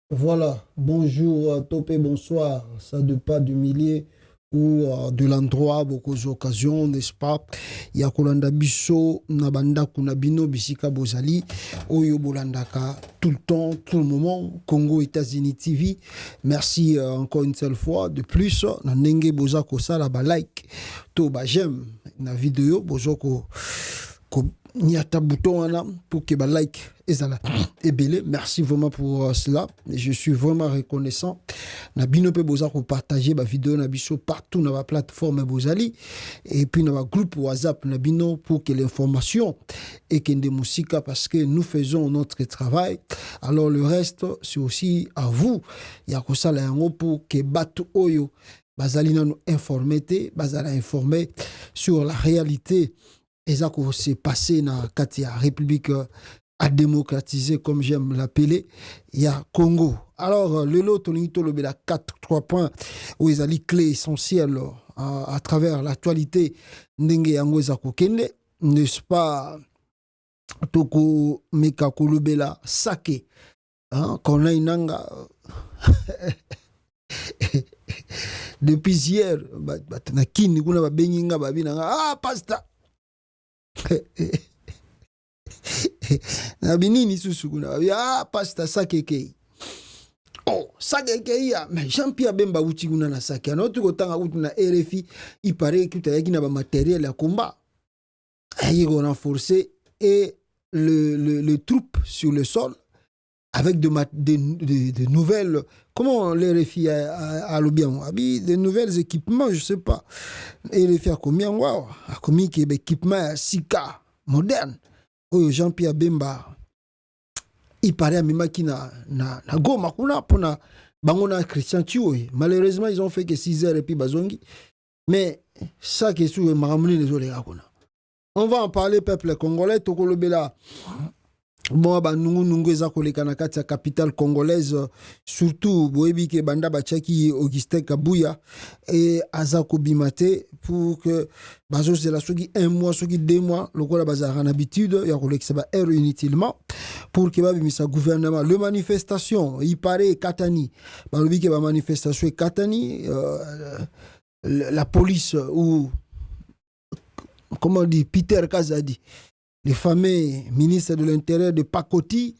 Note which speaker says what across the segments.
Speaker 1: Voilà, bonjour, topé, bonsoir. Ça dépend du milieu ou de l'endroit, beaucoup d'occasions, n'est-ce pas? Il y a Kolanda Bisso, Nabanda Kunabino, Bisika Bozali, Oyo Bolandaka, tout le temps, tout le moment, Congo, États-Unis TV. Merci encore une seule fois. De plus, Nenge Bozako Sala, like, to j'aime la vidéo, Bozoko. Nyata bouton wana pour que like ezala ebele. Merci vraiment pour cela. Je suis vraiment reconnaissant. Na bino pe boza ko partager ba vidéo na biso partout na ba plateforme bozali et puis na ba groupe WhatsApp na bino pour que l'information et que de musika parce que nous faisons notre travail. Alors le reste c'est aussi à vous. Ya ko sala yango pour que batu oyo bazali na nous informer bazala informer sur la réalité. Et ça s'est passé dans la République à démocratiser, comme j'aime l'appeler, il y a Congo. Alors, le lot, on a 4 points où ils ont les clés essentielles à travers l'actualité. N'est-ce pas? Toko Meka Kolobela Sake. Qu'on a une anga. Depuis hier, pasta. Na binini susu kuna pasta sakeke oh sakeke ya mais Jean-Pierre Bemba uti kuna na sake na otu kotanga utu na RFI il paraît que tu as na ba matériel à combat il renforcer et le troupe sur le sol avec de nouvelles comment les RFI a le bien de nouvelles équipements je sais pas RFI a combien wow a combien qui équipement Sika moderne oyo Jean-Pierre Bemba il paraît à Mimaki na Goma kuna pona bangona Christian Tioui malheureusement ils ont fait que 6 heures et puis bazongi mais ça qui est sur maramuni les olé kuna on va en parler peuple congolais tokolobela bon ba nungu eza koleka na kati ya capitale congolaise surtout boyebi ke banda bachaki Augustin Kabuya et aza kobimate pour que bazo c'est la soki 1 mois soki 2 mois lokola bazara en habitude ya kolekisa ba erreur inutilement pour que babimisa gouvernement le manifestation il paraît Katani balobi ke ba manifestation Katani la police ou comment on dit Peter Kazadi le fameux ministre de l'Intérieur de Pakoti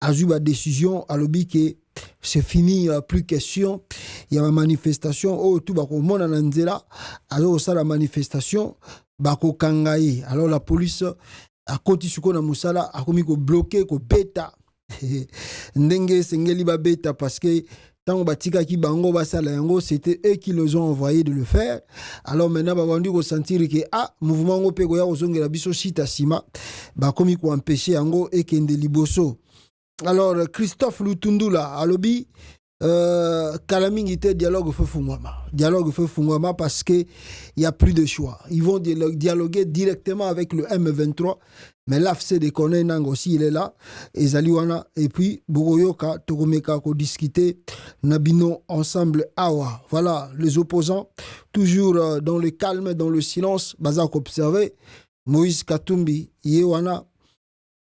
Speaker 1: a eu la décision à l'objet que c'est fini, plus question. Il y a une manifestation, oh, tout le monde en Anzela, alors ça la manifestation, bako kangaye. Alors la police a continué sur la Moussala, a commis ko bloquer, ko bêta. Ndenge sengeli ba bêta parce que tant batika ki bango basala yango c'était eux qui les ont envoyé de le faire alors maintenant ba bandi ko sentir que mouvement ngo pe ko ya ozongela biso sita sima ba komi ko empêcher yango et kende liboso alors Christophe Lutundula alobi Kalamingi te dialogue fait fungwama parce que il y a plus de choix ils vont dialoguer directement avec le M23 mais l'AFC de Koné Nang aussi il est là et Zaliwana et puis Bogoyoka Tokomeka ko discuter Nabino ensemble awa voilà les opposants toujours dans le calme dans le silence bazak observer Moïse Katumbi Yewana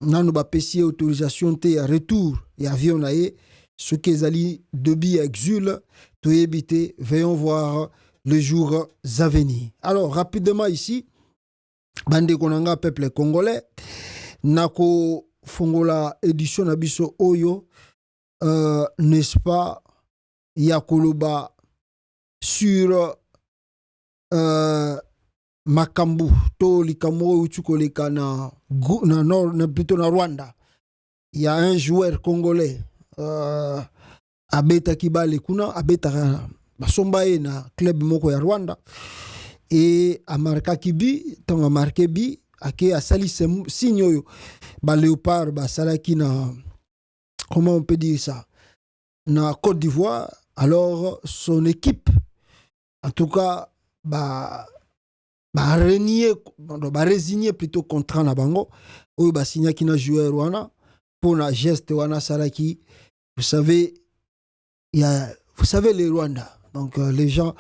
Speaker 1: nanu ba pesi autorisation te retour et avion naé ce que Zali Debi exule to éviter veillons voir les jours à venir alors rapidement ici bande konanga peuple congolais nako fongola édition na biso oyo n'est-ce pas yakoloba sur makambu to likamo utukoleka na plutôt na Rwanda il y a un joueur congolais abeta kibale kuna abeta basomba na club moko ya Rwanda et amarka kibi tanga marqué bi ake asali signe oyo ba léopard ba salaki na comment on peut dire ça na Côte d'Ivoire alors son équipe en tout cas résigné plutôt contrat na bango oyo ba signaki na joueur wana pour na geste wana salaki vous savez les Rwanda donc les gens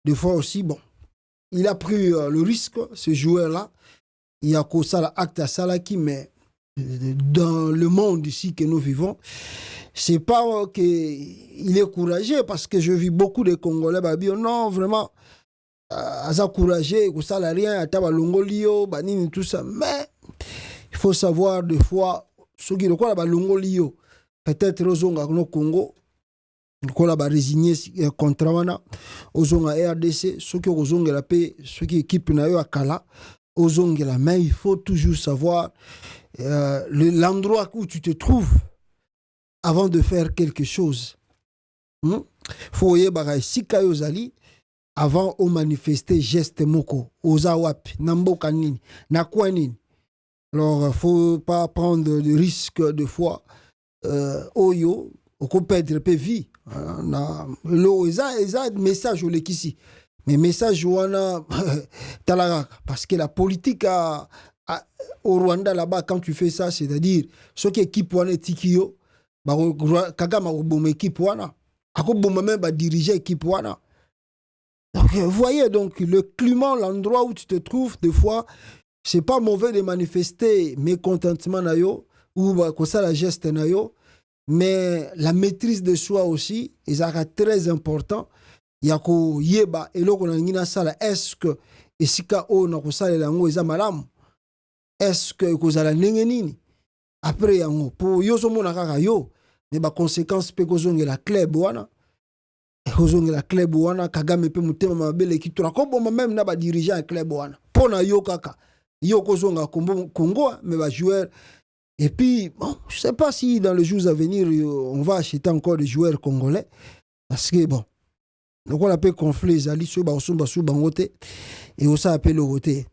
Speaker 1: des fois aussi bon il a pris le risque ce joueur là il y a qu'au sala acte à salaki mais dans le monde ici que nous vivons C'est pas qu'il est courageux, parce que je vis beaucoup de Congolais qui disent non, vraiment, aza courageux, que ça n'a rien, à taba longolio, banini, tout ça. Mais il faut savoir des fois, ceux qui ont la longolio, peut-être ozonga no Congo, kola ba résigné contre wana, ozonga RDC, ceux qui ont la paix, ceux qui équipent na yo akala, ozonga la main, il faut toujours savoir l'endroit où tu te trouves avant de faire quelque chose. Faut yeba sika yo zali avant de manifester geste moko oza wapi namboka nini na kwa nini. Alors faut pas prendre de risque de fois oyo oko perdre pe vie na lo eza message olekisi mais message wana talaka parce que la politique au Rwanda là-bas quand tu fais ça, c'est-à-dire ceux qui équipe wana tikio ba kagama ko équipe wana akoboma même ba diriger équipe wana. Donc, vous voyez donc le climat, l'endroit où tu te trouves, des fois, c'est pas mauvais de manifester mécontentement na yo ou comme ça la geste na yo, mais la maîtrise de soi aussi, c'est très important. Yako yeba eloko na ngina sala, est-ce que esika o na ko sala lango eza malamu? Est-ce que ko zala ndenge nini? Après yango pour yo so mona kaka yo, mais ba conséquences pe ko zongela club wana. La club wana Kagame pe mutema mabele kitura ko bomba même na ba dirigeant club wana pona yo kaka yo kozonga Congo mais ba joueurs. Et puis bon, je sais pas si dans les jours à venir on va acheter encore des joueurs congolais parce que bon donc on appelle conflit ali so ba osumba sou bangote et on s'appelle le roté.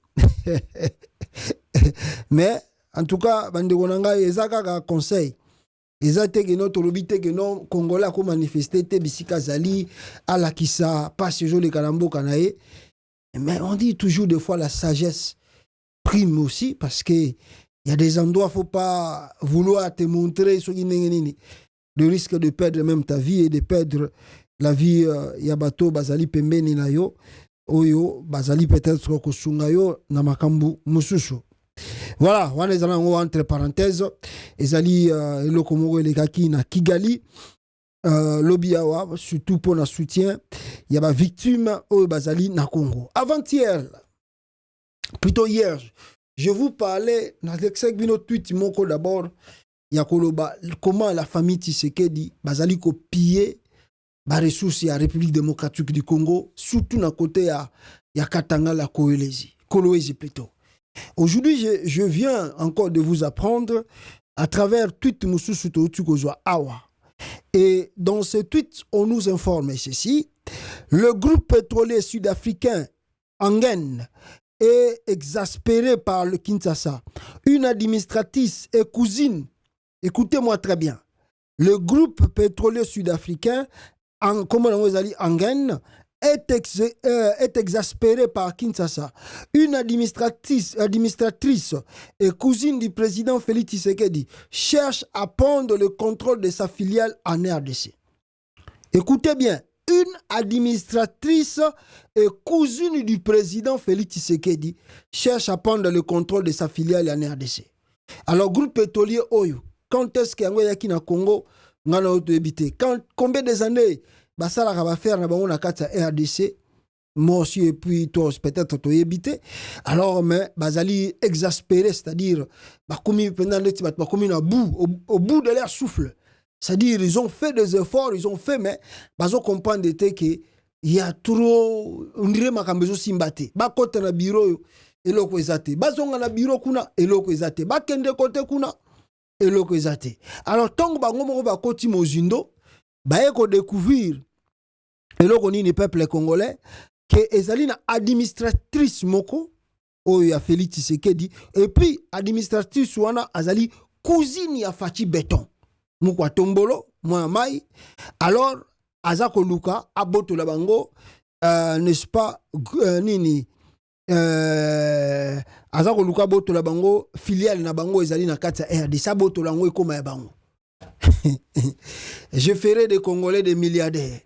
Speaker 1: Mais en tout cas bande konanga ezaka ka conseil. Ezate que notre lobité que non Congolais ko manifester te bisika zali ala kisa pas ce jour les kalambo kanae. Mais on dit toujours des fois la sagesse prime aussi parce que il y a des endroits faut pas vouloir te montrer ce qui n'est le risque de perdre même ta vie et de perdre la vie ya bato bazali pembeni na yo oyo bazali peut-être ko sunga yo na makambu mususu. Voilà, on est entre parenthèses. Ezali eloko moko elekaki na Kigali lobiawa surtout pour le soutien il y a ba victime au bazali na Congo. Avant-hier, plutôt hier, je vous parlais dans le tweet moko d'abord ya koloba comment la famille Tshisekedi bazali ko piller ba ressources ya République démocratique du Congo surtout na côté ya Katanga la Kolwezi plutôt. Aujourd'hui, je viens encore de vous apprendre à travers tweet Moussousou Tukozwa Awa. Et dans ce tweet, on nous informe ceci. Le groupe pétrolier sud-africain Angen est exaspéré par le Kinshasa. Une administratrice et cousine, écoutez-moi très bien. Le groupe pétrolier sud-africain, Angen, est exaspéré par Kinshasa. Une administratrice et cousine du président Félix Tshisekedi cherche à prendre le contrôle de sa filiale en RDC. Écoutez bien, une administratrice et cousine du président Félix Tshisekedi cherche à prendre le contrôle de sa filiale en RDC. Alors, groupe pétrolier Oyo, quand est-ce qu'il y a qui na Congo, combien des années basala va faire na bango na kata RDC moi aussi et puis toi peut-être to éviter alors mais bazali exaspéré c'est-à-dire bakomi pendant le tibat bakomi na bout au bout de leur souffle c'est-à-dire ils ont fait des efforts ils ont fait mais bazo comprendre que il y a trop on dirait makambezo simbate bakota na bureau eloko ezate bazonga na bureau kuna eloko ezate bakende côté kuna eloko ezate alors tongo bango moko bakoti mozindo baye ko découvrir eloko nini peuple congolais que ezali na administratrice moko oyo ya Félix Tshisekedi et puis administratrice wana azali cousine ya Fachi Beton mukwa tombolo mwa mai alors azako luka abotola bango n'est-ce pas nini azako luka abotola bango filiale na bango ezali na kati ya RDC abotola ngo ekoma ya bango. Je ferai des Congolais des milliardaires.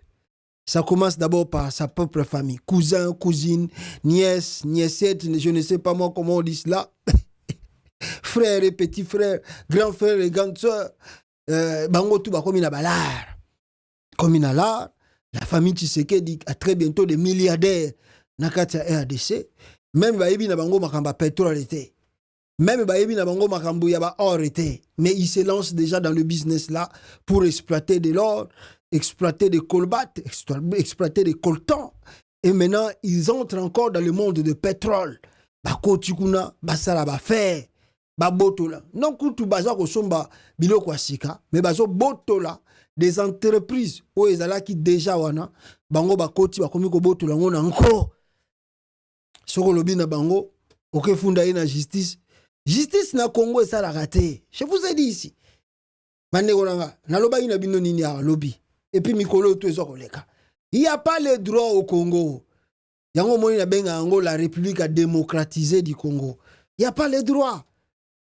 Speaker 1: Ça commence d'abord par sa propre famille. Cousin, cousine, nièce, niècette, je ne sais pas moi comment on dit cela. Frère et petit frère, grand frère et grande soeur. bango tout ba comme na balar. Comme na l'art, la famille Tshisekedi a très bientôt des milliardaires na kati ya RDC. Même bayebi na bango makamba pétrole était. Même bayebi na bango makambo ya ba or était. Mais ils se lancent déjà dans le business là pour exploiter de l'or, exploiter des colbates, exploiter des coltans. Et maintenant, ils entrent encore dans le monde de pétrole. Bakoti kuna, basala ba fer, ba botola. Non kutu baza ko somba biloko asika, mais bazo botola des entreprises où ezalaki déjà wana, bango bakoti bakomi ko botola ngona encore. Soko lobi na bango, oke funda na justice. Justice na Congo et ça la raté. Je vous ai dit ici. Manegonanga, na loba ina bino nini ya lobby. Et puis Mikolo tout eso koleka. Il n'y a pas le droit au Congo. Yango moni na benga ango la République a démocratisé du Congo. Il n'y a pas le droit.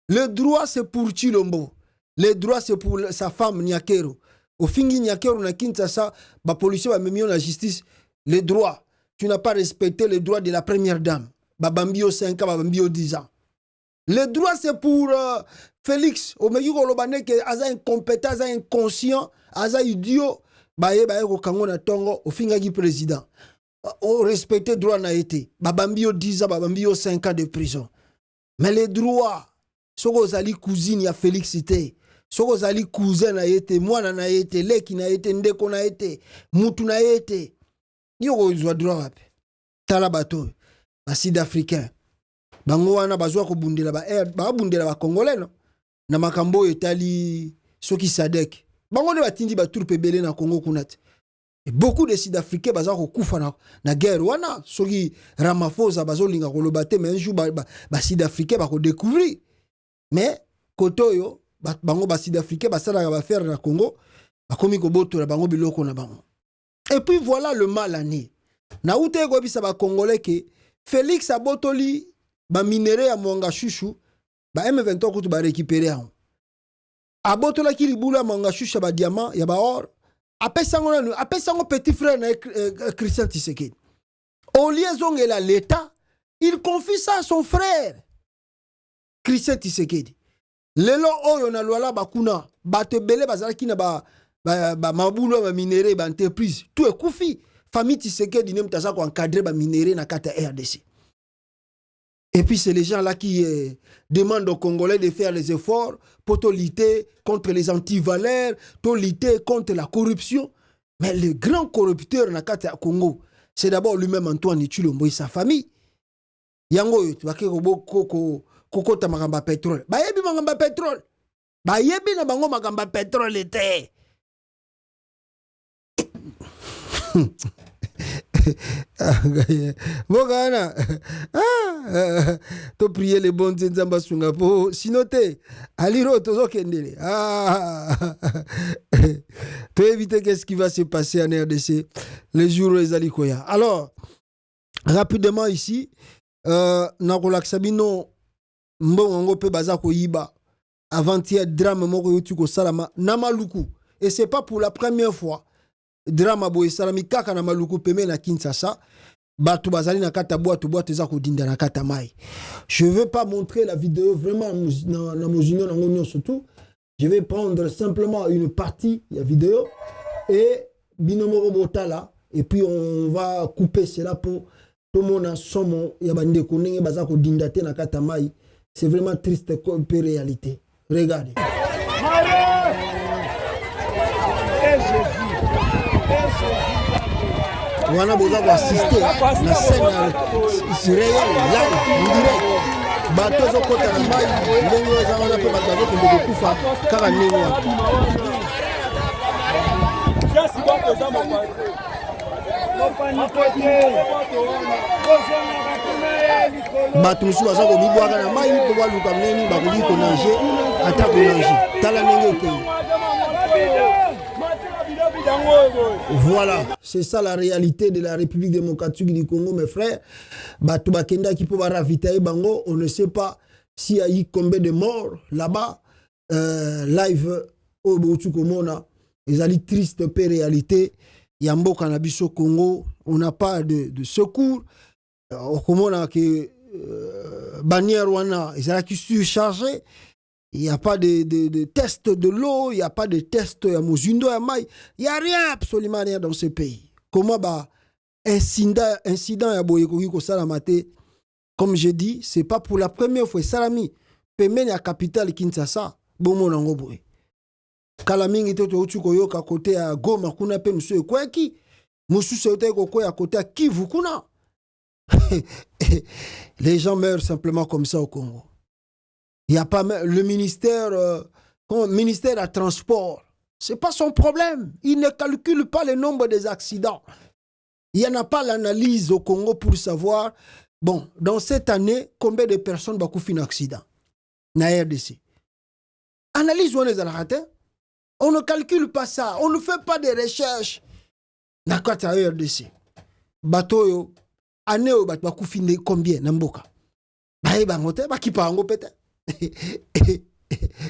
Speaker 1: Le droit c'est pour Chilombo. Le droit c'est pour sa femme Nyakero. Au fingi Nyakero na Kinshasa, ba policier ba memio la justice. Le droit. Tu n'as pas respecté le droit de la première dame. Babambio 5 ans, babambio 10 ans. Le droit, c'est pour Félix. Au milieu de que aza incompétent, aza inconscient, aza idiot. Baye ko kango na tongo, au finga qui président. On respecte le droit na été. Babambio 10 ans, babambio 5 ans de prison. Mais les droits, soko zali cousine ya Félix ité. Soko zali cousin na été, mwana na été, leki na été, ndeko na été, mutu na été. Yoko izwa droit wapi. Tala bato, ba sud-africain. Bango wana bazwa ko bundela ba bundela ba congolais no na makambo etali soki sadek bango ne batindi ba troupe belé na Congo kunat et beaucoup de sud-africains bazwa ko kufa na guerre wana soki Ramaphosa bazolinga ko lobate mais un jour ba sud-africains ba ko découvrir mais kotoyo bango ba sud-africains ba sala ba faire na Congo ba komi ko botola bango biloko na bango. Et puis voilà le mal ané na ute ko bisa ba congolais que Félix abotoli ba minéraux ya Mwanga Chouchou ba M23 kutu ba récupérer en abotola ki libula Mwanga Chouchou ba diamant ya ba or apesango petit frère na Christian Tshisekedi au liaison et l'état il confie ça à son frère Christian Tshisekedi lelo oyo na lwala bakuna batebele bazalaki na ba mabulo ba minéraux ba entreprise tout ekufi famille Tshisekedi ne mtaza ko encadrer ba minéraux na kata RDC. Et puis c'est les gens là qui demandent aux Congolais de faire les efforts pour lutter contre les antivaleurs, pour lutter contre la corruption. Mais le grand corrupteur na kati ya Congo, c'est d'abord lui-même Antoine Tshilombo et sa famille. Yango yo bakeko kokota makamba pétrole. Bayebi makamba pétrole. Bayebi na bango makamba pétrole était. Mogana to prier les bons nzamba sunga po sinote aliro tozo kendele to éviter qu'est-ce qui va se passer en RDC les jours ezali koya. Alors rapidement ici na kolakisa bino mbongo ngo pe baza ko yiba avant-hier drame moko yotu ko salama na Maluku et c'est pas pour la première fois. Drama boy salami kaka na Maluku peme na Kinshasa batu bazali na kata boîte za ko dinda na kata mai. Je vais pas montrer la vidéo vraiment na mozino na ngonyo surtout. Je vais prendre simplement une partie de la vidéo et binomo robotala et puis on va couper cela pour tout le monde somo ya bande ko ndenge baza ko dinda te na kata mai. C'est vraiment triste comme réalité. Regardez. On a besoin d'assister la scène réelle, live, en direct. Bateau zo kota na mai, ndenge ezanga pe bateau ko de kufa kaka ndenge wa. Bateau musu baza ko bibwaka na mai po baluka neni bakoli ko nager, ata ko nager. Tala ndenge ke. Voilà, c'est ça la réalité de la République démocratique du Congo, mes frères. Batouba Kenda qui peut ravitailler Bango, on ne sait pas s'il y a eu combien de morts là-bas. Live au Botukomona, ils ont dit triste peu réalité. Yambo cannabis au Congo, on n'a pas de secours. Au Komona que bannière wana, ils ont qui surchargé. Il n'y a pas de test de l'eau, il n'y a pas de test à Mozundo, à Maï. Il n'y a rien, absolument rien dans ce pays. Comment bah, incident à Boyekogi Salamate, comme je dis, ce n'est pas pour la première fois. Salami, Pemene à capitale Kinshasa, Bomo Nangoboy. Kalamingi était au Tukoyo, à côté à Goma, Kuna Pe, monsieur Kweki. Moussou Sote Kokoy, à côté à Kivu, Kuna. Les gens meurent simplement comme ça au Congo. Il n'y a pas le ministère, ministère à transport. Ce n'est pas son problème. Il ne calcule pas le nombre des accidents. Il n'y en a pas l'analyse au Congo pour savoir, bon, dans cette année, combien de personnes ont fait un accident dans la RDC. Analyse, on ne calcule pas ça. On ne fait pas de recherches dans la RDC. Bateau, année, bateau, combien dans Mboka? Peut-être.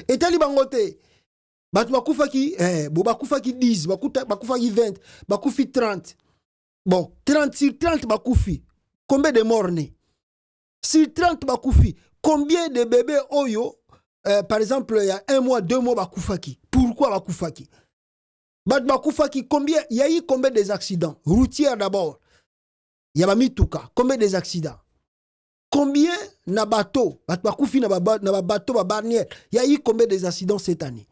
Speaker 1: Et tali bangote batu bakufaki bakufaki 10 bakufaki 20 bakufi 30 bon 30 sur 30 bakufi combien de morts nés sur 30 bakufi combien de bébés oyo par exemple il y a 1 mois 2 mois bakufaki pourquoi bakufaki batu bakufaki combien il y a eu combien des accidents routiers d'abord il y a mituka combien des accidents. Combien na bateau, na bateau, il y a eu combien des accidents cette année?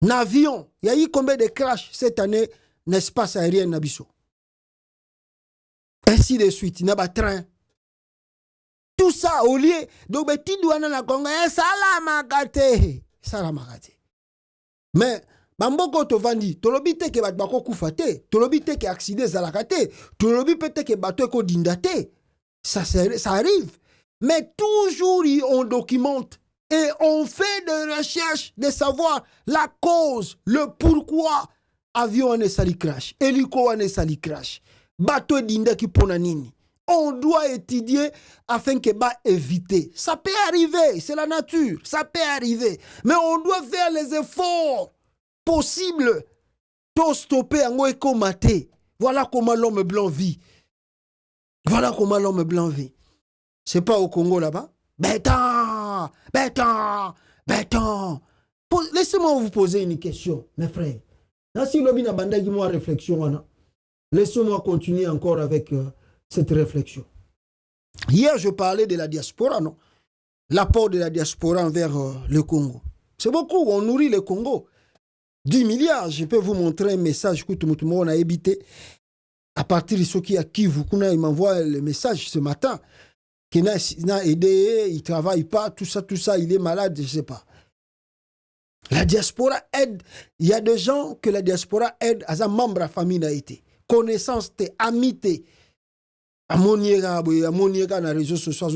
Speaker 1: N'avion, il y a eu combien de crashs cette année, l'espace aérien Nabiso? Ainsi de suite, na train. Tout ça au lieu, donc petit douane na Congo, salamagate. Mais bamboko to vandi, tolobite ke batbako kufate, tolobite ke accident zalakate, tolobite ke bateau ko dindate. Ça arrive. Mais toujours, on documente et on fait des recherches de savoir la cause, le pourquoi avion est sali crash, hélico est sali crash, bateau d'inda qui ponanini. On doit étudier afin que bah éviter. Ça peut arriver, c'est la nature, ça peut arriver. Mais on doit faire les efforts possibles pour stopper en éco maté. Voilà comment l'homme blanc vit. Voilà comment l'homme blanc vit. C'est pas au Congo là-bas. Béton. Laissez-moi vous poser une question, mes frères. Laissez-moi continuer encore avec cette réflexion. Hier, je parlais de la diaspora, non? L'apport de la diaspora envers le Congo. C'est beaucoup, on nourrit le Congo. 10 milliards, je peux vous montrer un message que tout le monde a évité. À partir de ce qui a Kivu, il m'envoie le message ce matin qu'il n'a aidé, il ne travaille pas, tout ça, il est malade, je ne sais pas. La diaspora aide. Il y a des gens que la diaspora aide à un membre de la famille n'a été. Connaissance, amitié. Amoniega dans les réseaux sociaux,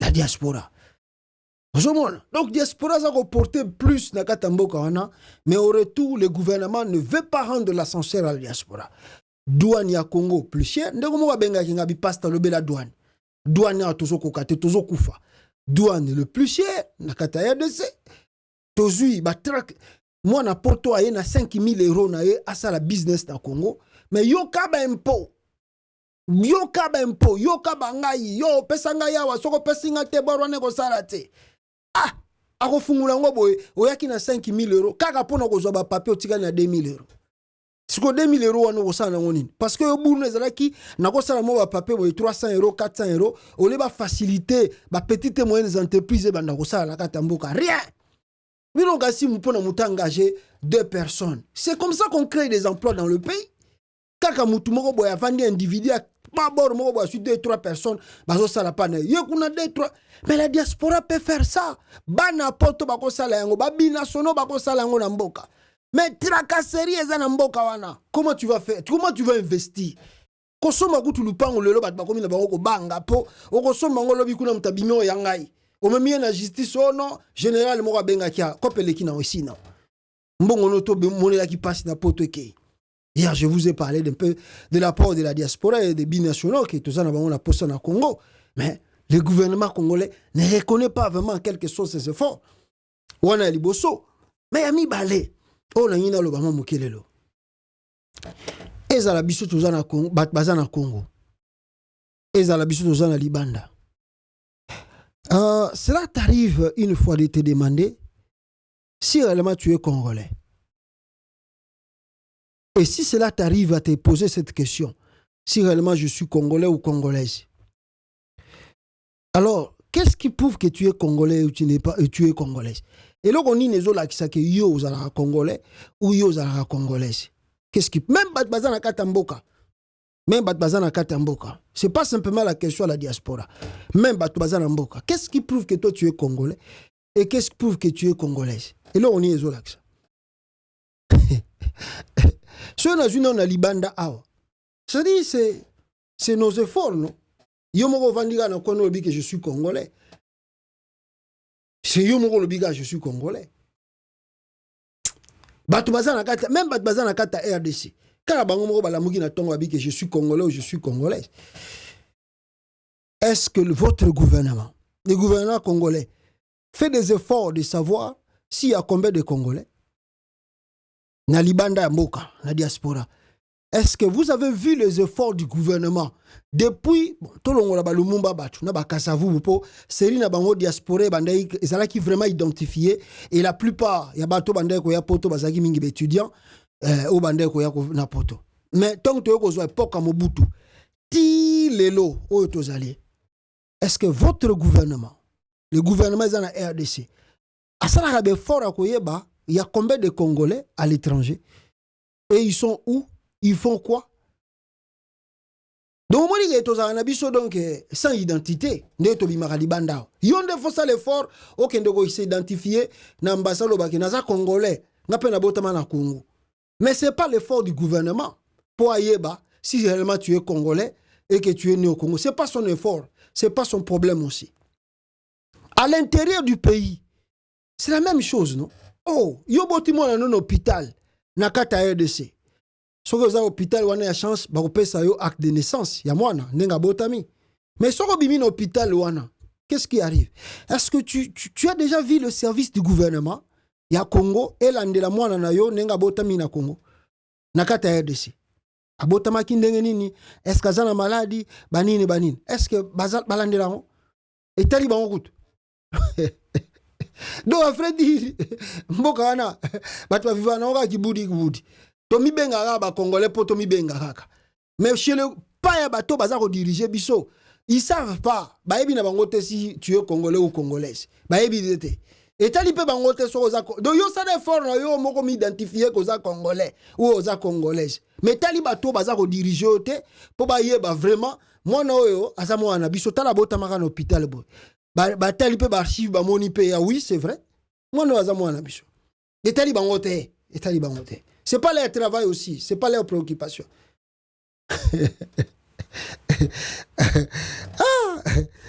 Speaker 1: la diaspora. Donc, diaspora a reporté plus na Katamboka, mais au retour, le gouvernement ne veut pas rendre l'ascenseur à la diaspora. Douane ya Congo plus cher. Ndeko benga kinga bi pasta lobe la douane. Douane ya tozo kokate tozo kufa. Douane le plus cher na kata RDC. Tozui ba track. Moi na porto aye na 5000 euros na ye asa la business na Congo. Mais yo kaba impôt. Yo kaba impôt. Yo kaba ngai. Yo pesa ngai awa. Soko pesa nga te borwane ko sarate. Ah, ako fungula ngo boy, oyaki na 5000 euros, kaka pona ko zoba papier otika na 2000 euros. Siko 2000 euros wana ko sana ngonini. Parce que obunu ezalaki na ko sala mo ba papier boy 300 euros, 400 euros, ole ba faciliter ba petites et moyennes entreprises banda ko sala katamboka. Rien. Bino kasi mpona muta engager 2 personnes. C'est comme ça qu'on crée des emplois dans le pays. Kaka mutu moko boy avandi individu Mabor moko boy sur 2-3 personnes, bazo sala pa na. Yo kuna 2-3. Mais la diaspora peut faire ça. Bana poto bako sala yango, ba binationaux bako sala yango na mboka. Mais tracasserie eza na mboka wana. Comment tu vas faire? Comment tu vas investir? Kosoma kutu lupango lelo bat bakomi na bango ko banga po. Okosoma ngolo bikuna mutabimio yangai. Omemie na justice ono général moko benga kia kopeleki na osina. Mbongo no to monela ki passe na poto eke. Hier, je vous ai parlé d'un peu de l'apport de la diaspora et des binationaux qui tout ça dans la poste au Congo. Mais le gouvernement congolais ne reconnaît pas vraiment quelque chose de ces efforts. On a liboso. Mais ami balé. On a yina lo bama mokelelo. Eza la biso tout ça na Congo, bazana Congo. Eza la biso tout ça na Libanda. Cela t'arrive une fois de te demander si réellement tu es congolais. Et si cela t'arrive à te poser cette question, si réellement je suis congolais ou congolaise, alors qu'est-ce qui prouve que tu es congolais ou tu n'es pas, et tu es congolaise? Et là, on dit que yo aux congolais ou yo aux congolaise. Qu'est-ce qui, même Batbazana Katamboka, même Batbazana Katamboka, c'est pas simplement la question à la diaspora. Même Batbazana Mboka, qu'est-ce qui prouve que toi tu es congolais et qu'est-ce qui prouve que tu es congolaise? Et là, on y est au lac. Ce qu'on a libanda awa. C'est-à-dire, c'est nos efforts, non? Yo moko vandiga na kono lobi que je suis congolais. C'est yo moko lobi que je suis congolais. Batubazana kata, même Batubazana kata RDC. Quand bango moko balamuki na tongo abi que je suis congolais ou je suis congolaise. Est-ce que votre gouvernement, le gouvernement congolais, fait des efforts de savoir s'il y a combien de Congolais? Na libanda mboka, na diaspora. Est-ce que vous avez vu les efforts du gouvernement depuis tolongola ba Lumumba batu na ba Kasavu po série na bango diaspora bandai ezala qui vraiment identifié et la plupart ya bato bandai ko ya poto bazaki mingi étudiants au bandai ko ya na poto. Mais tant que ko zo époque Mobutu ti lelo o tozali. Est-ce que votre gouvernement, le gouvernement de la RDC, a ça des efforts à koyeba, il y a combien de Congolais à l'étranger et ils sont où? Ils font quoi? Donc, moi, donc sans identité, ils ont fait ça l'effort, aucun de s'identifier, n'ambassade au Congolais, n'a pas na Congo. Mais ce n'est pas l'effort du gouvernement pour Ayeba, si réellement tu es Congolais et que tu es né au Congo. Ce n'est pas son effort, ce n'est pas son problème aussi. À l'intérieur du pays, c'est la même chose, non? Oh, yo botimo na non hôpital, na kata RDC. Soko za hôpital wana ya chance ba kopesa yo acte de naissance ya mwana nenga botami. Mais soko bimi na hôpital wana, qu'est-ce qui arrive? Est-ce que tu as déjà vu le service du gouvernement ya Congo et landela mwana na yo nenga botami na Congo na kata RDC? Abotama ki ndenge nini? Est-ce que zana maladie banini banini? Est-ce que bazal balandela ngo? Et tali bango kutu. Donc après dire mboka wana batu vivana nga kibudi kibudi. To mi benga ga ba congolais poto mi benga kaka. Mais chez le pas ya bato baza ko diriger biso. Ils savent pas. Ba yebi na bango te si tu es congolais ou congolaise. Ba yebi te. Et tali pe bango te so za. Donc yo ça d'effort na yo moko mi identifier ko za congolais ou za congolaise. Mais tali bato baza ko diriger te po ba yeba vraiment moi na oyo asa mo na biso tala bota maka na hôpital boy. Ba tali pe ba archive ba moni pe ya oui c'est vrai. Moi no asa mo na biso. Et tali bango te. Et tali bango te. C'est pas leur travail aussi, c'est pas leur préoccupation.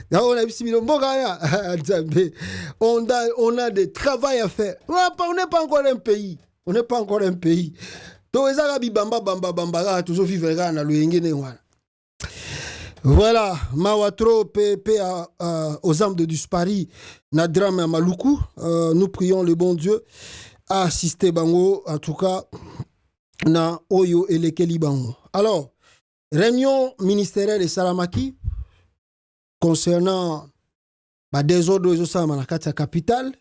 Speaker 1: On a des travail à faire. On n'est pas encore un pays. On n'est pas encore un pays. Voilà, Mawatro PP aux âmes de Duspari, Nadram à Maluku. Nous prions le bon Dieu à assister Bango, en tout cas, na Oyo et Lekeli Bango. Alors, réunion ministérielle de Salamaki concernant bah, des ordres de la capitale.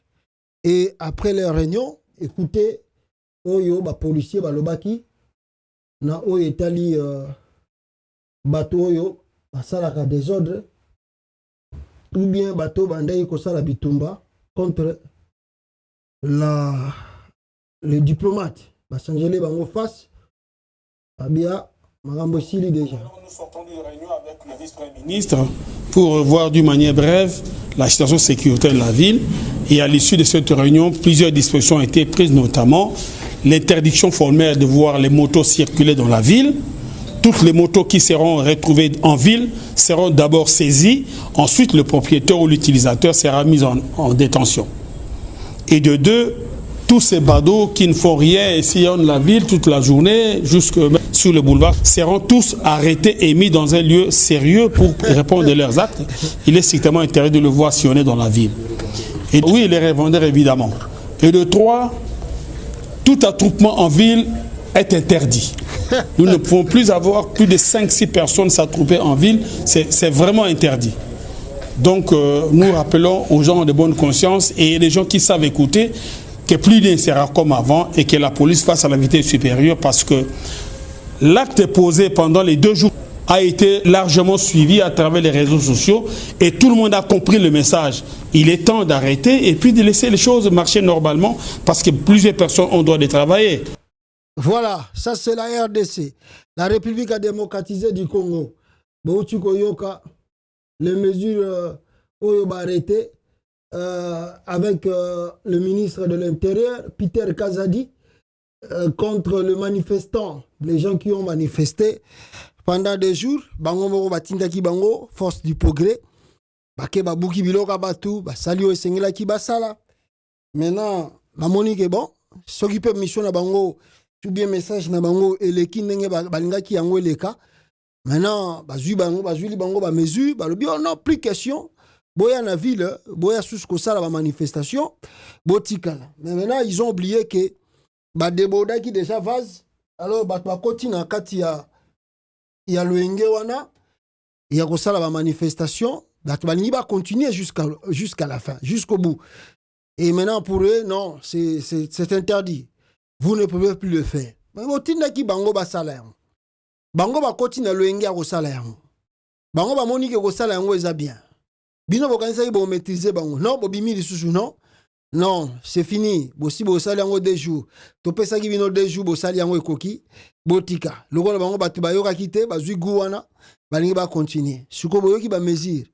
Speaker 1: Et après les réunions, écoutez, Oyo, bah, policier, bah, Lobaki, na Oyo Etali, bateau Oyo, bah, Salaka des ordres, ou bien bateau Bandaï Kosala Bitumba contre le diplomate. Bah, Sangelé Bango face, Abia, Marambo Sili déjà.
Speaker 2: Nous sortons d'une réunion avec le vice-premier ministre pour revoir d'une manière brève la situation sécuritaire de la ville. Et à l'issue de cette réunion, plusieurs dispositions ont été prises, notamment l'interdiction formelle de voir les motos circuler dans la ville. Toutes les motos qui seront retrouvées en ville seront d'abord saisies. Ensuite, le propriétaire ou l'utilisateur sera mis en détention. Et de deux, tous ces badauds qui ne font rien et sillonnent la ville toute la journée, jusque sur le boulevard, seront tous arrêtés et mis dans un lieu sérieux pour répondre de leurs actes. Il est strictement interdit de le voir sillonner dans la ville. Et oui, les revendeurs, évidemment. Et de trois, tout attroupement en ville est interdit. Nous ne pouvons plus avoir plus de 5-6 personnes s'attrouper en ville. C'est vraiment interdit. Donc nous rappelons aux gens de bonne conscience et les gens qui savent écouter que plus rien ne sera comme avant et que la police fasse à la vitesse supérieure, parce que l'acte posé pendant les 2 jours a été largement suivi à travers les réseaux sociaux et tout le monde a compris le message. Il est temps d'arrêter et puis de laisser les choses marcher normalement, parce que plusieurs personnes ont droit de travailler.
Speaker 1: Voilà, ça c'est la RDC, la République démocratisée du Congo. Les mesures ont arrêté avec le ministre de l'Intérieur, Peter Kazadi, contre le manifestant, les gens qui ont manifesté pendant 2 jours. Bango moko batindaki bango, force du progrès. Bake babuki biloka batu, basali esengela ki basala. Maintenant, mamoni ke bon, soki pe mission na bango, tout bien message na bango eleki ndenge balingaki yango eleka. Maintenant, bazui bango ba mesure, balobi on n'a plus question. Boya na ville, boya sous kosala ba manifestation, botikala. Mais maintenant, ils ont oublié que ba deboda qui déjà vase, alors ba koti na kati ya loenge wana, ya kosala ba manifestation, ba ba continuer jusqu'à la fin, jusqu'au bout. Et maintenant pour eux, non, c'est interdit. Vous ne pouvez plus le faire. Mais botinda ki bango ba sala. Bango ba koti na loenge ya kosala yango. Bango ba moni ke kosala yango eza bien. Bino bokanisa ki bo maîtriser bango. Non, bo bimi lisusu non. Non, c'est fini. Bosi bo sali yango 2 jours. To pesa ki bino 2 jours bo sali yango ekoki. Botika. Lokola bango batu bayoka kite, bazui guwana, balingi ba continuer. Suko boyoki ba mesure.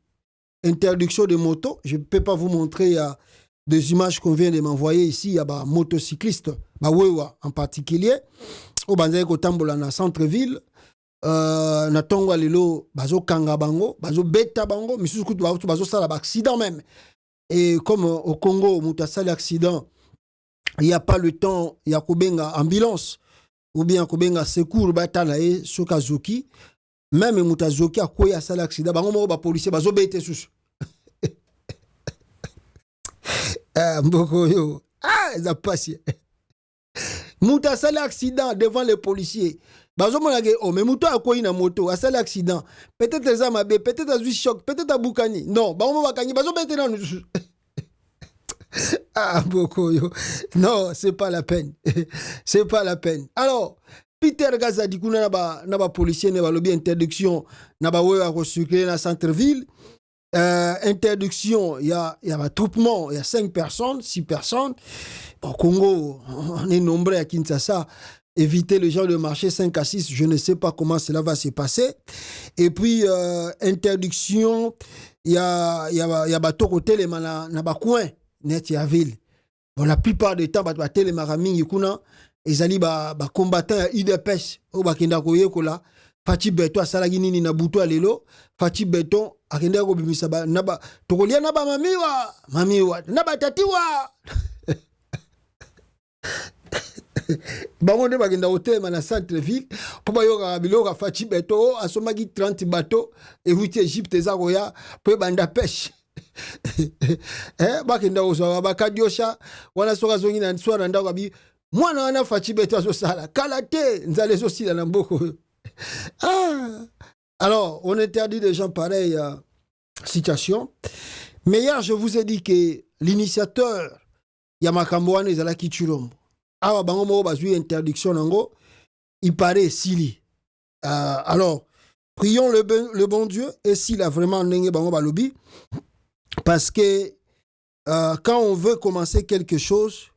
Speaker 1: Interdiction de moto, je ne peux pas vous montrer, il y a des images qu'on vient de m'envoyer ici, il y a des motocyclistes, Wewa en particulier, au banzaye ko tambola na centre-ville, na tongo lelo bazo kanga bango, bazo beta bango, misusu kutu bazo sala ba accident même. Et comme au Congo, muta sala accident, il n'y a pas le temps, il y a kobenga ambulance ou bien kobenga secours batala e sokazuki, même muta zoki a koya sala accident, bango mo ba policier bazo bete susu. Mboko yo, ça passe. Muta sala accident devant les policiers. Bazo monage oh mais muta akoyi na moto, a sala accident. Peut-être ça m'a peut-être a eu choc, peut-être a boukani. Non, bango bakani bazo bete na nous. Mboko yo. Non, c'est pas la peine. C'est pas la peine. Alors, Peter Kazadi kuna na ba policier ne ba lobi interdiction na ba wewa ko circuler na centre-ville. Interdiction, il y a un attroupement, il y a 5 personnes, 6 personnes. Au Congo, on est nombreux à Kinshasa. Éviter les gens de marcher 5 à 6, je ne sais pas comment cela va se passer. Et puis, interdiction, il y a bateau côté les mana na coin net ya ville. Bon, la plupart du temps, bateau les maraming yikuna, ezali ba combattants ya UDPS au bakenda koye kola. Fati beto asala nini na butu alelo, Fati beto akenda ko bimisa ba naba tokolia naba mamiwa naba tatiwa. Bango bagenda hotel na centre ville po bayoka biloka Fati beto asomaki 30 bateaux et huit Égypte ezakoya po banda pêche. Bakenda oso bakadiosha wana soka zongi na swara ndako bi mwana wana Fati beto asosala kalate nzale sosila na mboko. Alors, on interdit des gens pareils situation. Mais hier, je vous ai dit que l'initiateur Yamakamboane Zalaki Chulombo, awa bango mo bazui interdiction nango, il paraît Sili. Alors, prions le bon Dieu et s'il a vraiment nenge bango balobi, parce que quand on veut commencer quelque chose,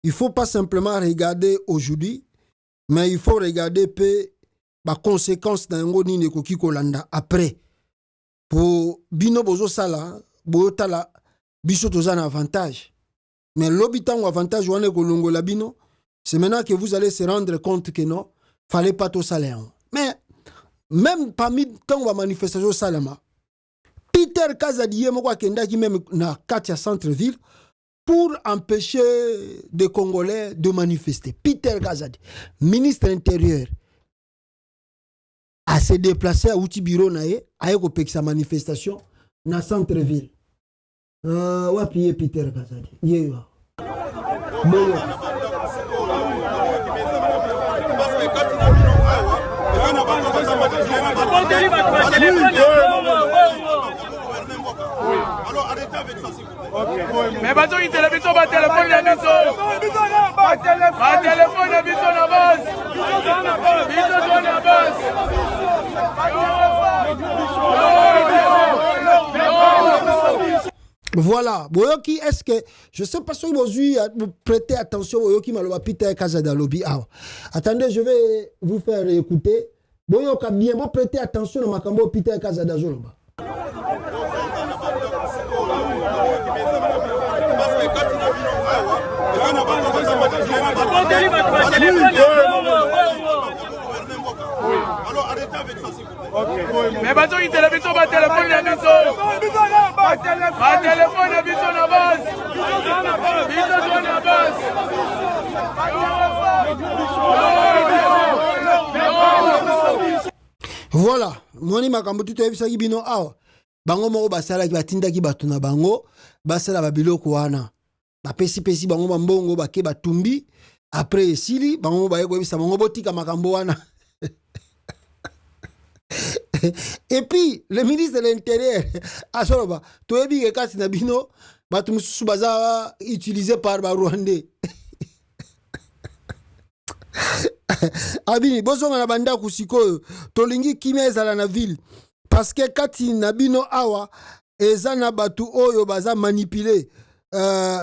Speaker 1: il faut pas simplement regarder aujourd'hui, mais il faut regarder peu ba conséquence na ngo ni nekoki kolanda après pour bino bozo sala boyotala biso toza na avantage, mais l'habitant avantage wane kolongola bino, c'est maintenant que vous allez se rendre compte que non fallait pas tout salaire. Mais même parmi tant ba manifestation salama Peter Kazadi moko akenda ki même na Katia centre-ville pour empêcher des Congolais de manifester. Peter Kazadi, ministre intérieur, à se déplacer à outil bureau nae à sa manifestation na centre-ville. Wapi Peter Kazadi. Yewa. Boyo.
Speaker 3: Mais bateau qui télévision, ma téléphone, la maison. Ma téléphone, la maison, la base. Maison, la base.
Speaker 1: Voilà, Boyoki, est-ce que je sais pas si vous prêtez attention Boyoki Maloba Peter Kazada Lobby. Attendez, je vais vous faire écouter. Boyoka bien, vous prêtez attention à Makambo Peter Kazada Zoloba.
Speaker 3: Mais bateau qui télévision, ma téléphone, la maison. Ma téléphone, la maison, la base. Maison, la base.
Speaker 1: Voilà, Moni Makambo tu te sais bino awa. Bango moko basala ki batinda ki batuna bango, basala babiloko wana. Ba pesi bango mbongo bake batumbi, après esili bango ba yeko bisa bango botika makambo wana. Et puis, le ministre de l'Intérieur, à Soloba, tu as vu que quand il bino, tu baza utilisé par les Rwandais. Abini, bozo na banda kusiko, tolingi kimia ezala na ville. Parce que quand il nabino awa, ezana batu oyo baza manipulé.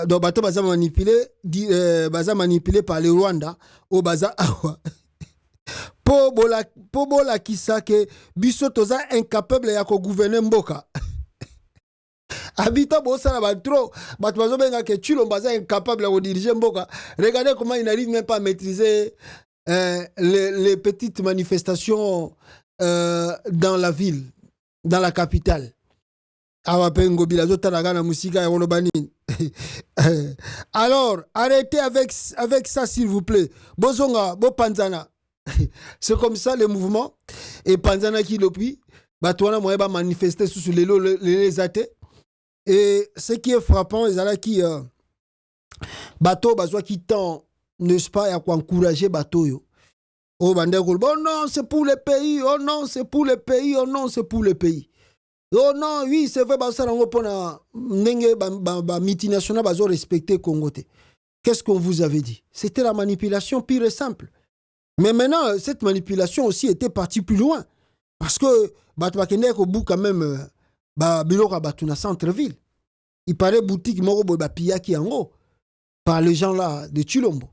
Speaker 1: Donc bato baza manipulé, baza manipulé par les Rwanda, o baza awa. Po bola kisake biso toza incapable ya ko gouverner mboka. Habita bosa na trop, bato benga ke Tshilombo baza incapable ya ko diriger mboka. Regardez comment il n'arrive même pas à maîtriser les petites manifestations dans la ville, dans la capitale. Alors, arrêtez avec ça, s'il vous plaît. Bozonga, bo panzana. C'est comme ça le mouvement. Et panzana qui le prie, batouana moye ba manifester sous les athées. Et ce qui est frappant, c'est là qui bateau bazwa qui tend, n'est-ce pas, à encourager bateau yo. Oh bandeko, oh non, c'est pour le pays. Oh non, c'est pour le pays. Oh non, c'est pour le pays. Oh non, oui, c'est vrai, bah ça on pona nenge ba multinational bazo respecter Congo. Qu'est-ce qu'on vous avait dit? C'était la manipulation pure et simple. Mais maintenant, cette manipulation aussi était partie plus loin. Parce que Batouakende au bout quand même biloko batuna centre-ville. Il paraît boutique moko boy ba piyaki yango par les gens là de Tshilombo.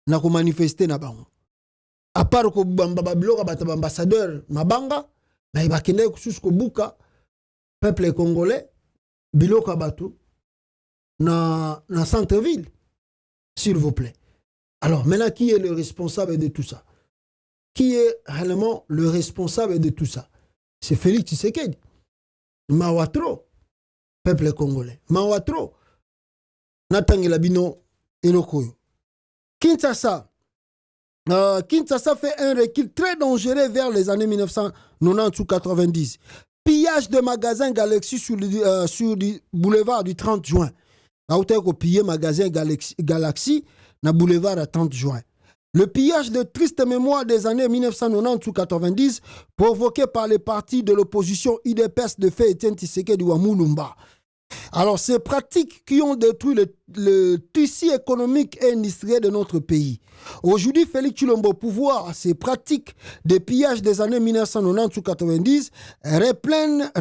Speaker 1: Na ko manifester na bango. À part ko bamba biloko bataba ambassadeur mabanga, na ibakende ko buka peuple congolais, biloko batu na centre-ville, s'il vous plaît. Alors, maintenant, qui est le responsable de tout ça? Qui est réellement le responsable de tout ça? C'est Félix Tshisekedi. Mawatro, peuple congolais. Mawatro. Natangela bino enokoyo. Kinshasa. Kinshasa fait un recul très dangereux vers les années 1990 ou 90. Pillage de magasins Galaxy sur le boulevard du 30 juin. Là où tu as pillé magasin Galaxy, na boulevard à 30 juin. Le pillage de triste mémoire des années 1990 ou 90 provoqué par les partis de l'opposition UDPS de fait Etienne Tshisekedi ou Moulumba. Alors, ces pratiques qui ont détruit le tissu économique et industriel de notre pays. Aujourd'hui, Félix Tshilombo, pouvoir, ces pratiques de pillage des années 1990 ou 90 reprennent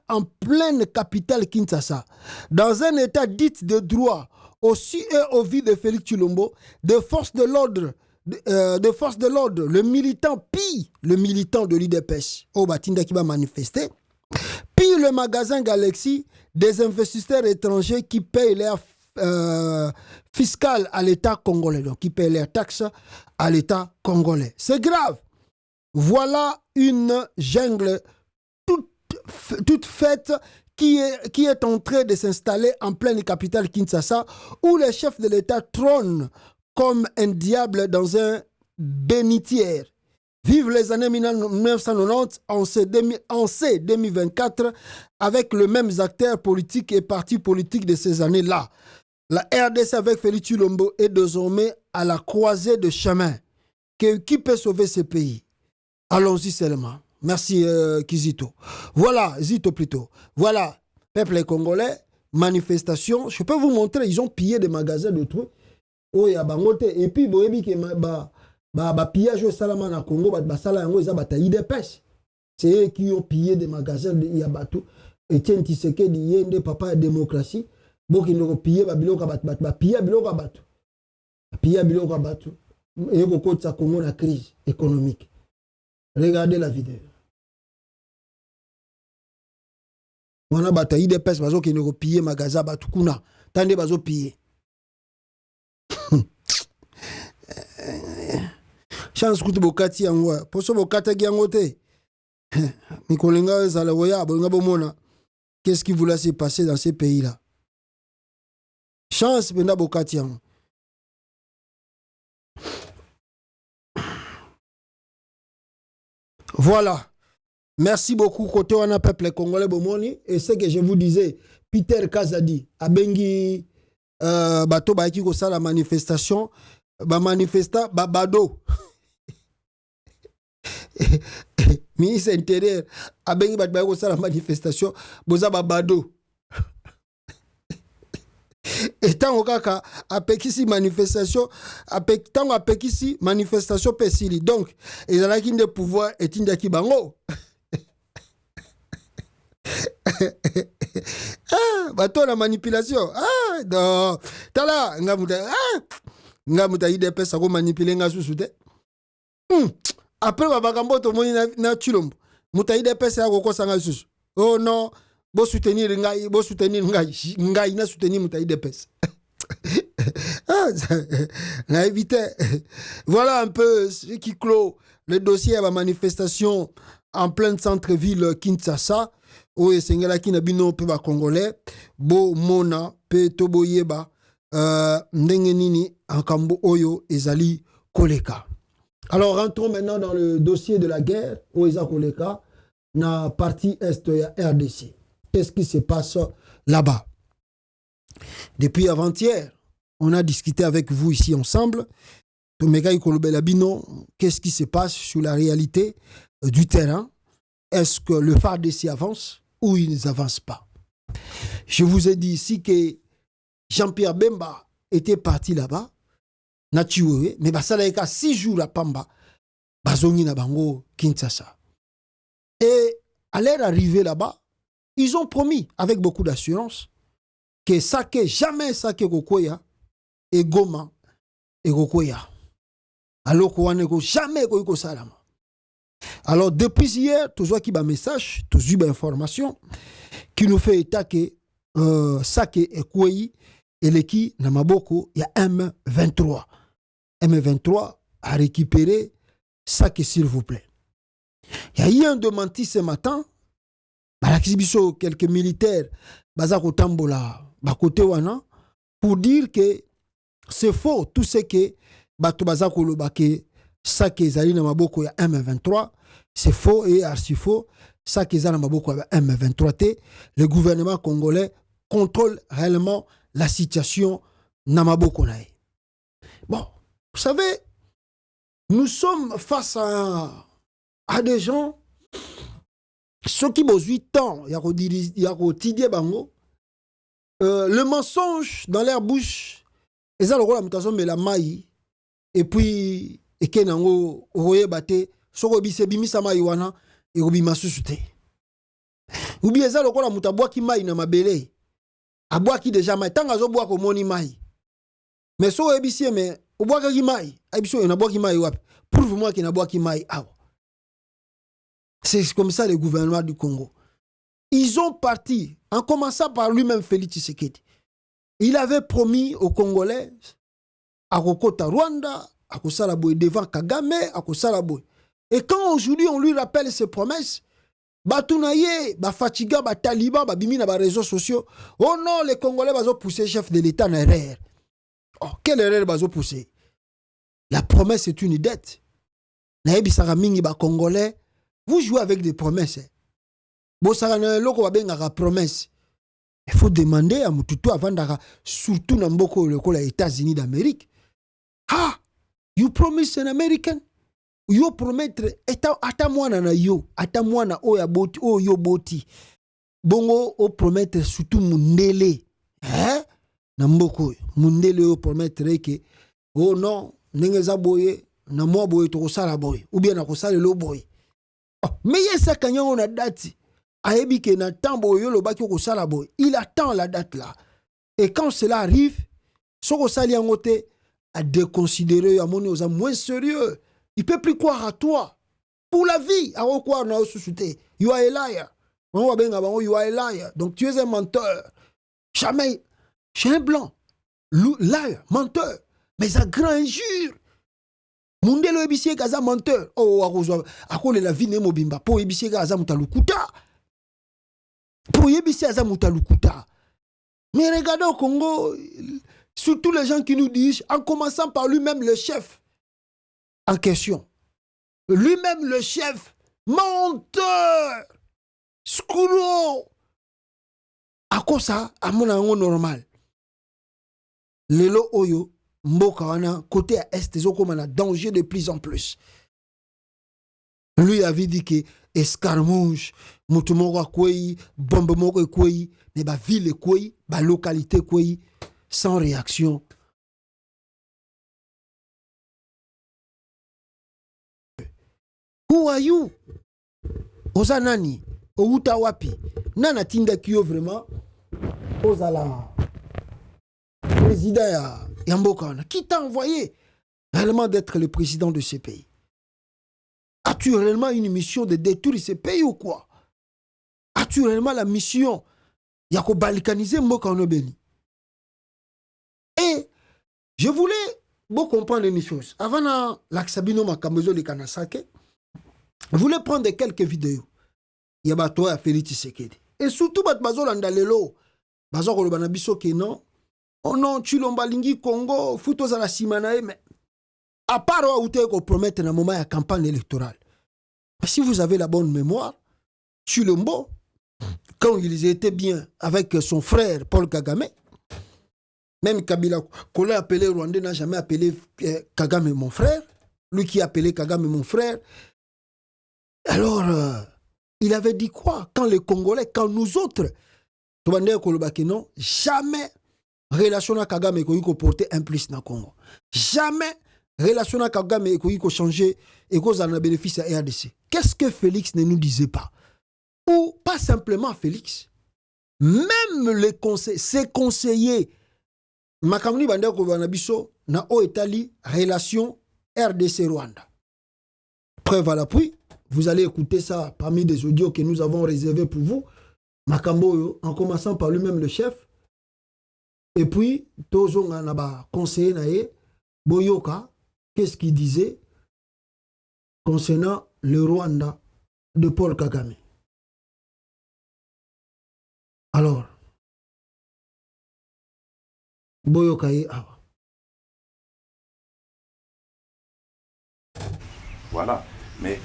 Speaker 1: en pleine capitale Kinshasa. Dans un état dit de droit, aussi et au vu de Félix Tshilombo, de force de l'ordre, le militant pille le militant de l'UDPS, au Batinda qui va manifester, pille le magasin Galaxy, des investisseurs étrangers qui payent leur fiscal à l'État congolais, donc qui payent leurs taxes à l'État congolais. C'est grave. Voilà une jungle toute faite qui est en train de s'installer en pleine capitale Kinshasa, où le chef de l'État trône comme un diable dans un bénitière. Vive les années 1990, en C 2024, avec les mêmes acteurs politiques et partis politiques de ces années-là. La RDC avec Félix Tshilombo est désormais à la croisée de chemin. Qui peut sauver ce pays? Allons-y seulement. Merci Kizito. Voilà, Zito plutôt. Voilà, peuple congolais, manifestation, je peux vous montrer, ils ont pillé des magasins de trucs. Oh, ya bangote. Et puis, boyebi ke pillage au Salama na Congo, basala yango eza bataille de pêche. C'est eux qui ont pillé des magasins de Yabatou. Etienne Tshisekedi yende papa de démocratie. Boki ndoko pillé babiloko pillé biloko batu. Pillé biloko batu. Et ko kotsa Congo na crise économique. Regardez la vidéo. Wana bataille de pêche bazo ki ndoko pillé magasin batu kuna. Tande bazo pillé. Chance kuti bokati yango poso bokata yango te mikolenga ezala oya bolinga bomona qu'est-ce qui voulait se passer dans ces pays là chance penda bokati yango voilà merci beaucoup côté wana peuple congolais bomoni et ce que je vous disais Peter Kazadi abengi bato baiki ko sala manifestation ba manifesta babado ministre intérieur abengi bato baiki ko sala manifestation boza babado etango kaka apekisi manifestation tango apekisi manifestation pesili donc ezalaki nde pouvoir etindaki bango bato na manipulation non tala nga muta IDPS ako manipuler nga susu te après babakambo to moni na chilombo muta IDPS ako kosa susu oh non bo soutenir ngai na soutenir muta IDPS na éviter voilà un peu ce qui clôt le dossier à la manifestation en plein centre-ville Kinshasa où esengela ki na bino pe ba congolais bo mona pe toboyeba ndenge nini ankambo oyo ezali koleka. Alors rentrons maintenant dans le dossier de la guerre où eza koleka na partie est ya RDC. Qu'est-ce qui se passe là-bas? Depuis avant-hier, on a discuté avec vous ici ensemble. Qu'est-ce qui se passe sur la réalité du terrain? Est-ce que le FARDC avance ou il n'avance pas? Je vous ai dit ici que Jean-Pierre Bemba était parti là-bas, mais il 6 jours à Pamba, Bazongi na Bango, Kinshasa. Et à leur arrivée là-bas, ils ont promis avec beaucoup d'assurance que jamais Sake Kokoya et Goma et Kokoya. Alors qu'on jamais Koiko Salama. Alors depuis hier, tous qui ba message, tous eu information qui nous fait état que Sake et Kouei et l'équipe Namaboko, il y a M23. M23 a récupéré Sake s'il vous plaît. Il y a eu un démenti ce matin. L'exhibition quelques militaires Bazako Tambola Bakote Wana pour dire que c'est faux tout ce que Bato Bazako Lobake Sake Zali Namaboko ya M23 c'est faux et archi faux Sake Zali Namaboko ya M23 le gouvernement congolais contrôle réellement la situation Namaboko nae. Bon, vous savez, nous sommes face à des gens ceux qui ont 8 ans, le mensonge dans leur bouche, et ça le rôle de la maille, et puis, et kenango, oye bate, soko bise bimisa maille wana, et obima susute. Ou bien ça le rôle de bois qui maille na mabele, a bois qui déjà maille, tant azo bois ko moni maille. Mais so ebisi mais au bois qui maille, ebiso na bois qui maille wap. Prouve-moi qu'il na bois qui maille ah. C'est comme ça le gouvernement du Congo. Ils ont parti, en commençant par lui-même Félix Tshisekedi. Il avait promis aux Congolais, à Kokota Rwanda, à Kosalaboy devant Kagame, à Kosalaboy. Et quand aujourd'hui on lui rappelle ses promesses, Batounaye, Bafatiga, Bataliba, Babimi na réseaux sociaux, oh non, les Congolais vont pousser chef de l'État dans l'erreur. Oh, quelle erreur vont pousser? La promesse est une dette. Naebi Saramingi, Congolais, vous jouez avec des promesses. Il faut demander à Mututu avant d'arriver, surtout dans beaucoup les États-Unis d'Amérique. Ah, you promise an American? You promettre, atamwana na yo, atamwana oya boti, o yo boti. Bongo o promettre surtout mundele. na mboko mundele oyo promettre ke oh non ndenge eza boye na mwa boye tokosala boye ou bien na kosalela boye. Mais ye saka nyango na date ayebi ke na temps boye lobaki okosala boye, il attend la date là, et quand cela arrive soko sali yango te à déconsidérer amoni oza moins sérieux, il peut plus croire à toi pour la vie, à croire na osusute. You are a liar. You are a liar. Donc tu es un menteur. Jamais chez un blanc, liar, menteur, mais ça grand injure. Mundelo ebisier kaza menteur. Oh akole la vie ne mobimba po ebisier kaza mutalukuta. Po ebisier kaza mutalukuta. Mais regardez au Congo, surtout les gens qui nous disent, en commençant par lui-même le chef en question. Lui-même le chef, menteur, scroll. À quoi ça? À mon avis normal. Lelo oyo, mboka wana, côté à est, comme on a danger de plus en plus. Lui avait dit que escarmouche, mutumoko kwei, bombe moko kwei, mais ba ville kwei, ba localité kwei, sans réaction. Who are you? Oza nani? Outa wapi? Nana tinda kiyo vraiment? Oza la président ya mboka wana. Qui t'a envoyé réellement d'être le président de ce pays? As-tu réellement une mission de détruire ce pays ou quoi? As-tu réellement la mission ya ko balkaniser mboka wana beni? Et je voulais vous comprendre une chose. Avant l'aksabino makambezo de Kanasake, je voulais prendre quelques vidéos. Il y a toi à Félix Tshisekedi. Et surtout, bazo landalelo, bazo kolobana biso ke non. Oh non, Chilomba lingi Congo, futo za la simanae, mais à part ou te ko promettre na moment ya campagne électorale. Si vous avez la bonne mémoire, Chilombo, quand ils étaient bien avec son frère Paul Kagame, même Kabila Kola appelé Rwandais n'a jamais appelé Kagame mon frère, lui qui appelait Kagame mon frère. Alors, il avait dit quoi? Quand les Congolais, quand nous autres, non, jamais relation à Kagame ko porter un plus dans le Congo. Jamais relation à Kagame ko changer et ko en bénéfice à RDC. Qu'est-ce que Félix ne nous disait pas? Ou pas simplement Félix, même les conseillers, ses conseillers, Makamni Banda ko banabiso na o etali relation RDC Rwanda. Preuve à l'appui. Vous allez écouter ça parmi des audios que nous avons réservés pour vous. Makambo, en commençant par lui-même le chef. Et puis, Tozo Naba, conseiller Naye, Boyoka, qu'est-ce qu'il disait concernant le Rwanda de Paul Kagame. Alors, Boyoka est awa.
Speaker 4: Voilà, mais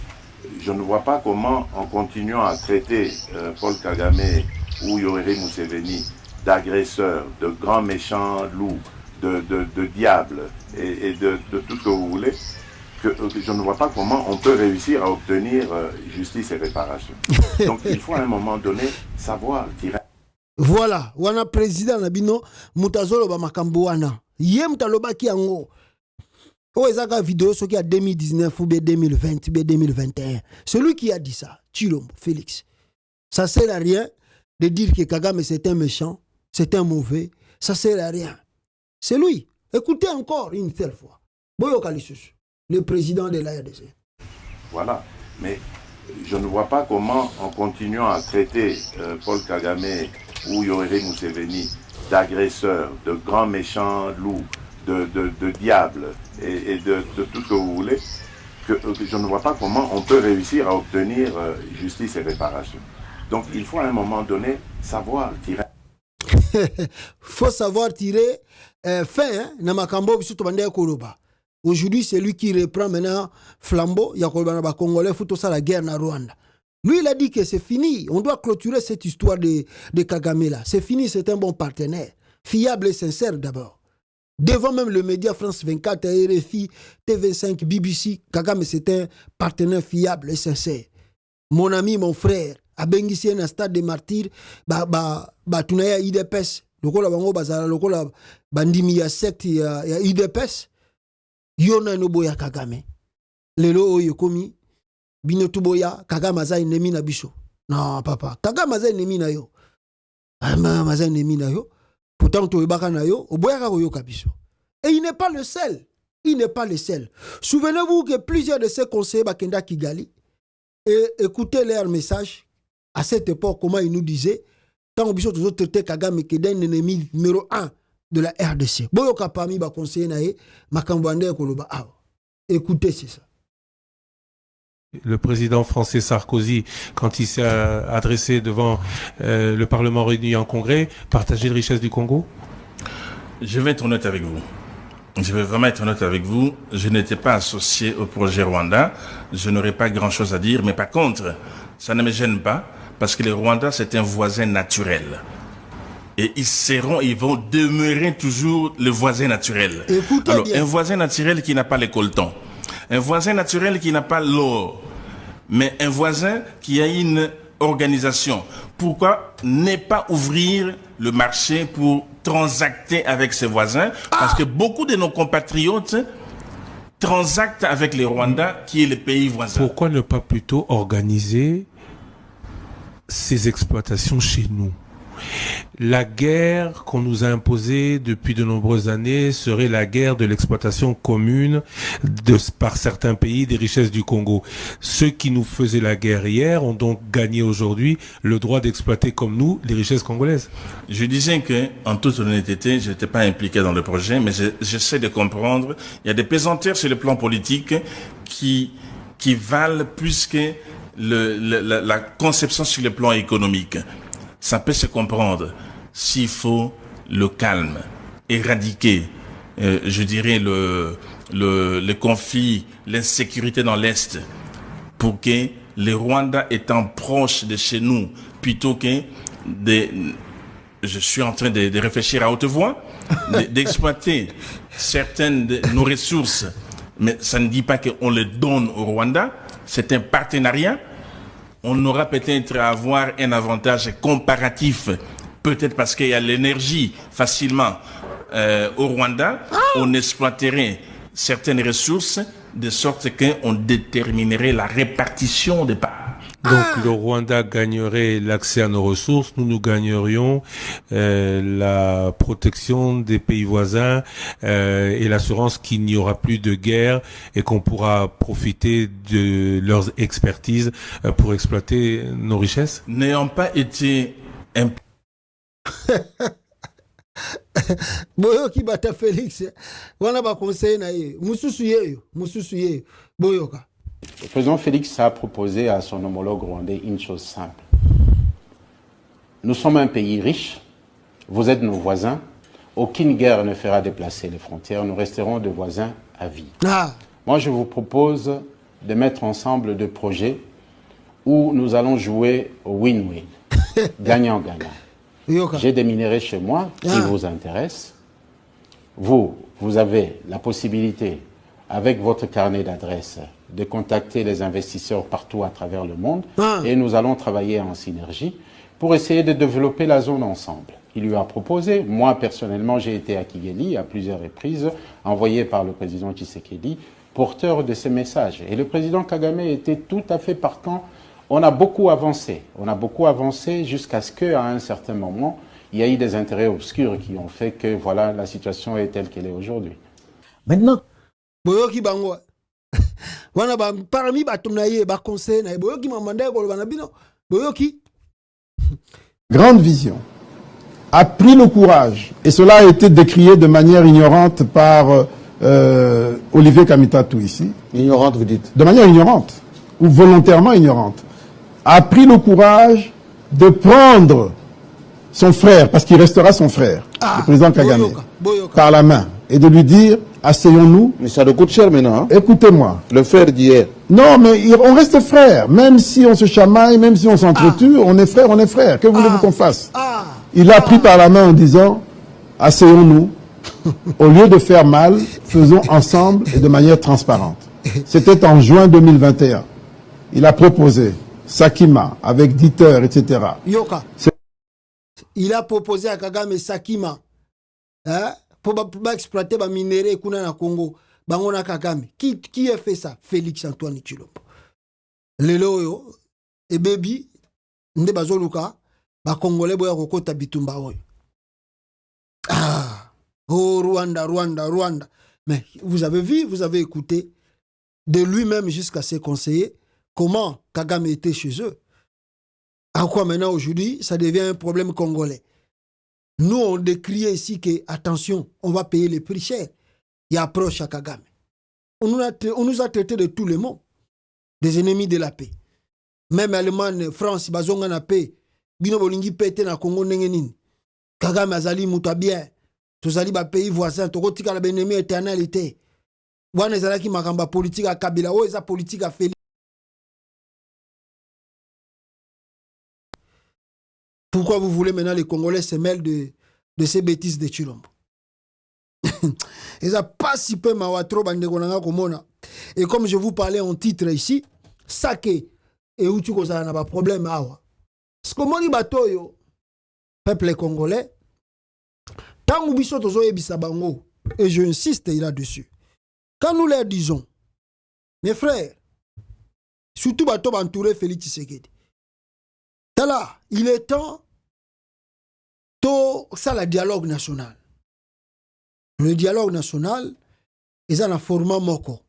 Speaker 4: je ne vois pas comment, en continuant à traiter Paul Kagame ou Yoweri Museveni d'agresseurs, de grands méchants loups, de diables et de tout ce que vous voulez, que je ne vois pas comment on peut réussir à obtenir justice et réparation. Donc il faut à un moment donné savoir tirer.
Speaker 1: Voilà, wana président Nabino, Moutazolo Bamakambo wana. Yem talobaki yango. Oh, ezaka vidéo ce qui a 2019 ou 2020 ou 2021. Celui qui a dit ça, Chilombo, Félix. Ça sert à rien de dire que Kagame c'est un méchant, c'est un mauvais. Ça sert à rien. C'est lui. Écoutez encore une seule fois. Boyo Kalissus, le président de la RDC.
Speaker 4: Voilà, mais je ne vois pas comment, en continuant à traiter Paul Kagame ou Yoweri Museveni d'agresseurs, de grands méchants loups, de diables et de tout ce que vous voulez, que je ne vois pas comment on peut réussir à obtenir justice et réparation. Donc il faut à un moment donné savoir tirer.
Speaker 1: Faut savoir tirer fin, hein, aujourd'hui, c'est lui qui reprend maintenant flambeau. Il y a Congolais, faut ça la guerre na Rwanda. Lui, il a dit que c'est fini. On doit clôturer cette histoire de Kagame là. C'est fini, c'est un bon partenaire. Fiable et sincère d'abord. Devant même le média France 24, RFI, TV5, BBC, Kagame c'est un partenaire fiable et sincère. Mon ami, mon frère, à Bengissi, un stade de martyrs, tunaya IDPS, lokola bango bazala lokola bandimi ya secte ya UDPS yona no boya Kagame lelo oyo komi bino tuboya Kagame aza ennemi na biso. Non papa, Kagame aza ennemi na yo. Aza ennemi na yo. Pourtant to ebaka na yo, oboya ka koyoka biso. Et il n'est pas le seul. Il n'est pas le seul. Souvenez-vous que plusieurs de ces conseillers Bakenda Kigali et écoutez leur message à cette époque, comment ils nous disaient, tant que nous avons traité Kagame qui est un ennemi numéro 1 de la RDC. Boyoka parmi les conseillers nae, Makambande Koloba. Écoutez, c'est ça.
Speaker 5: Le président français Sarkozy, quand il s'est adressé devant le Parlement réuni en congrès, partager les richesses du Congo?
Speaker 4: Je vais être honnête avec vous. Je vais vraiment être honnête avec vous. Je n'étais pas associé au projet Rwanda. Je n'aurais pas grand-chose à dire. Mais par contre, ça ne me gêne pas parce que le Rwanda, c'est un voisin naturel. Et ils vont demeurer toujours le voisin naturel.
Speaker 1: Écoutez
Speaker 4: alors,
Speaker 1: bien.
Speaker 4: Un voisin naturel qui n'a pas les coltons. Un voisin naturel qui n'a pas l'or. Mais un voisin qui a une organisation. Pourquoi ne pas ouvrir le marché pour transacter avec ses voisins? Parce que beaucoup de nos compatriotes transactent avec les Rwandais, qui est le pays voisin.
Speaker 5: Pourquoi ne pas plutôt organiser ces exploitations chez nous? La guerre qu'on nous a imposée depuis de nombreuses années serait la guerre de l'exploitation commune par certains pays des richesses du Congo. Ceux qui nous faisaient la guerre hier ont donc gagné aujourd'hui le droit d'exploiter comme nous les richesses congolaises.
Speaker 4: Je disais que, en toute honnêteté, je n'étais pas impliqué dans le projet, mais j'essaie de comprendre. Il y a des pesanteurs sur le plan politique qui valent plus que la conception sur le plan économique. Ça peut se comprendre s'il faut le calme, éradiquer, je dirais, le conflit, l'insécurité dans l'Est, pour que les Rwandais étant proches de chez nous, plutôt que je suis en train de réfléchir à haute voix, d'exploiter certaines de nos ressources, mais ça ne dit pas qu'on les donne au Rwanda, c'est un partenariat. On aura peut-être à avoir un avantage comparatif, peut-être parce qu'il y a l'énergie facilement au Rwanda. On exploiterait certaines ressources de sorte qu'on déterminerait la répartition des parts.
Speaker 5: Donc le Rwanda gagnerait l'accès à nos ressources, nous gagnerions la protection des pays voisins et l'assurance qu'il n'y aura plus de guerre et qu'on pourra profiter de leurs expertises pour exploiter nos richesses.
Speaker 4: N'ayant pas été
Speaker 1: Boyoki bata Félix, wana ba conseil na ye, mususu yeyo, boyoka.
Speaker 6: Le président Félix a proposé à son homologue rwandais une chose simple. Nous sommes un pays riche, vous êtes nos voisins, aucune guerre ne fera déplacer les frontières, nous resterons des voisins à vie. Moi, je vous propose de mettre ensemble deux projets où nous allons jouer au win-win, gagnant-gagnant. J'ai des minéraux chez moi qui vous intéressent. Vous avez la possibilité, avec votre carnet d'adresses, de contacter les investisseurs partout à travers le monde et nous allons travailler en synergie pour essayer de développer la zone ensemble. Il lui a proposé, moi personnellement j'ai été à Kigali à plusieurs reprises, envoyé par le président Tshisekedi, porteur de ces messages. Et le président Kagame était tout à fait partant. On a beaucoup avancé jusqu'à ce qu'à un certain moment, il y a eu des intérêts obscurs qui ont fait que voilà, la situation est telle qu'elle est aujourd'hui.
Speaker 1: Maintenant, boyoki bango wana ba parmi batunaye ba conseil na boyoki mamanda ko bana bino boyoki
Speaker 7: grande vision a pris le courage et cela a été décrié de manière ignorante par Olivier Kamitatou ici.
Speaker 6: Ignorante, vous dites?
Speaker 7: De manière ignorante ou volontairement ignorante, a pris le courage de prendre son frère, parce qu'il restera son frère, le président Kagame, par la main et de lui dire: asseyons-nous.
Speaker 6: Mais ça nous coûte cher maintenant. Hein?
Speaker 7: Écoutez-moi.
Speaker 6: Le frère d'hier.
Speaker 7: Non, mais on reste frères. Même si on se chamaille, même si on s'entretue, on est frères, on est frères. Que voulez-vous qu'on fasse? Il l'a pris par la main en disant: asseyons-nous. Au lieu de faire mal, faisons ensemble et de manière transparente. C'était en juin 2021. Il a proposé Sakima avec Dieter, etc.
Speaker 1: il a proposé à Kagame Sakima pour exploiter les minéraux kuna na Congo. Bangona Kagame. Qui a fait ça? Félix Antoine Tshilombo. Lelo yo, et baby, nde bazoluka, ba Congolais boya kokota bitumba oyo. Ah, oh Rwanda, Rwanda, Rwanda. Mais vous avez vu, vous avez écouté, de lui-même jusqu'à ses conseillers, comment Kagame était chez eux. À quoi maintenant aujourd'hui, ça devient un problème congolais. Nous, on décriait ici que, attention, on va payer les prix chers. Il approche à Kagame. On nous a traité de tous les mots, des ennemis de la paix. Même Allemagne, France, bazonga na paix, bino bolingi pété na Congo nengenin. Kagame azali muta bien. Tozali ba pays voisin, tokotika la benemi éternalité. Wana ezalaki makamba politique à Kabila, o eza politique à Félix. Pourquoi vous voulez maintenant les Congolais se mêlent de ces bêtises de Tshilombo? Ils n'ont pas si peu mawatro bandekonanga komona. Et comme je vous parlais en titre ici, Sake et Utu kozala na ba problème awa. Ce que moni batoyo peuple congolais tangu biso tozo yebisa bango, et je insiste là-dessus. Quand nous leur disons, mes frères, surtout bato entouré Félix Tshisekedi, là, il est temps ça le dialogue national. Le dialogue national est un format moko.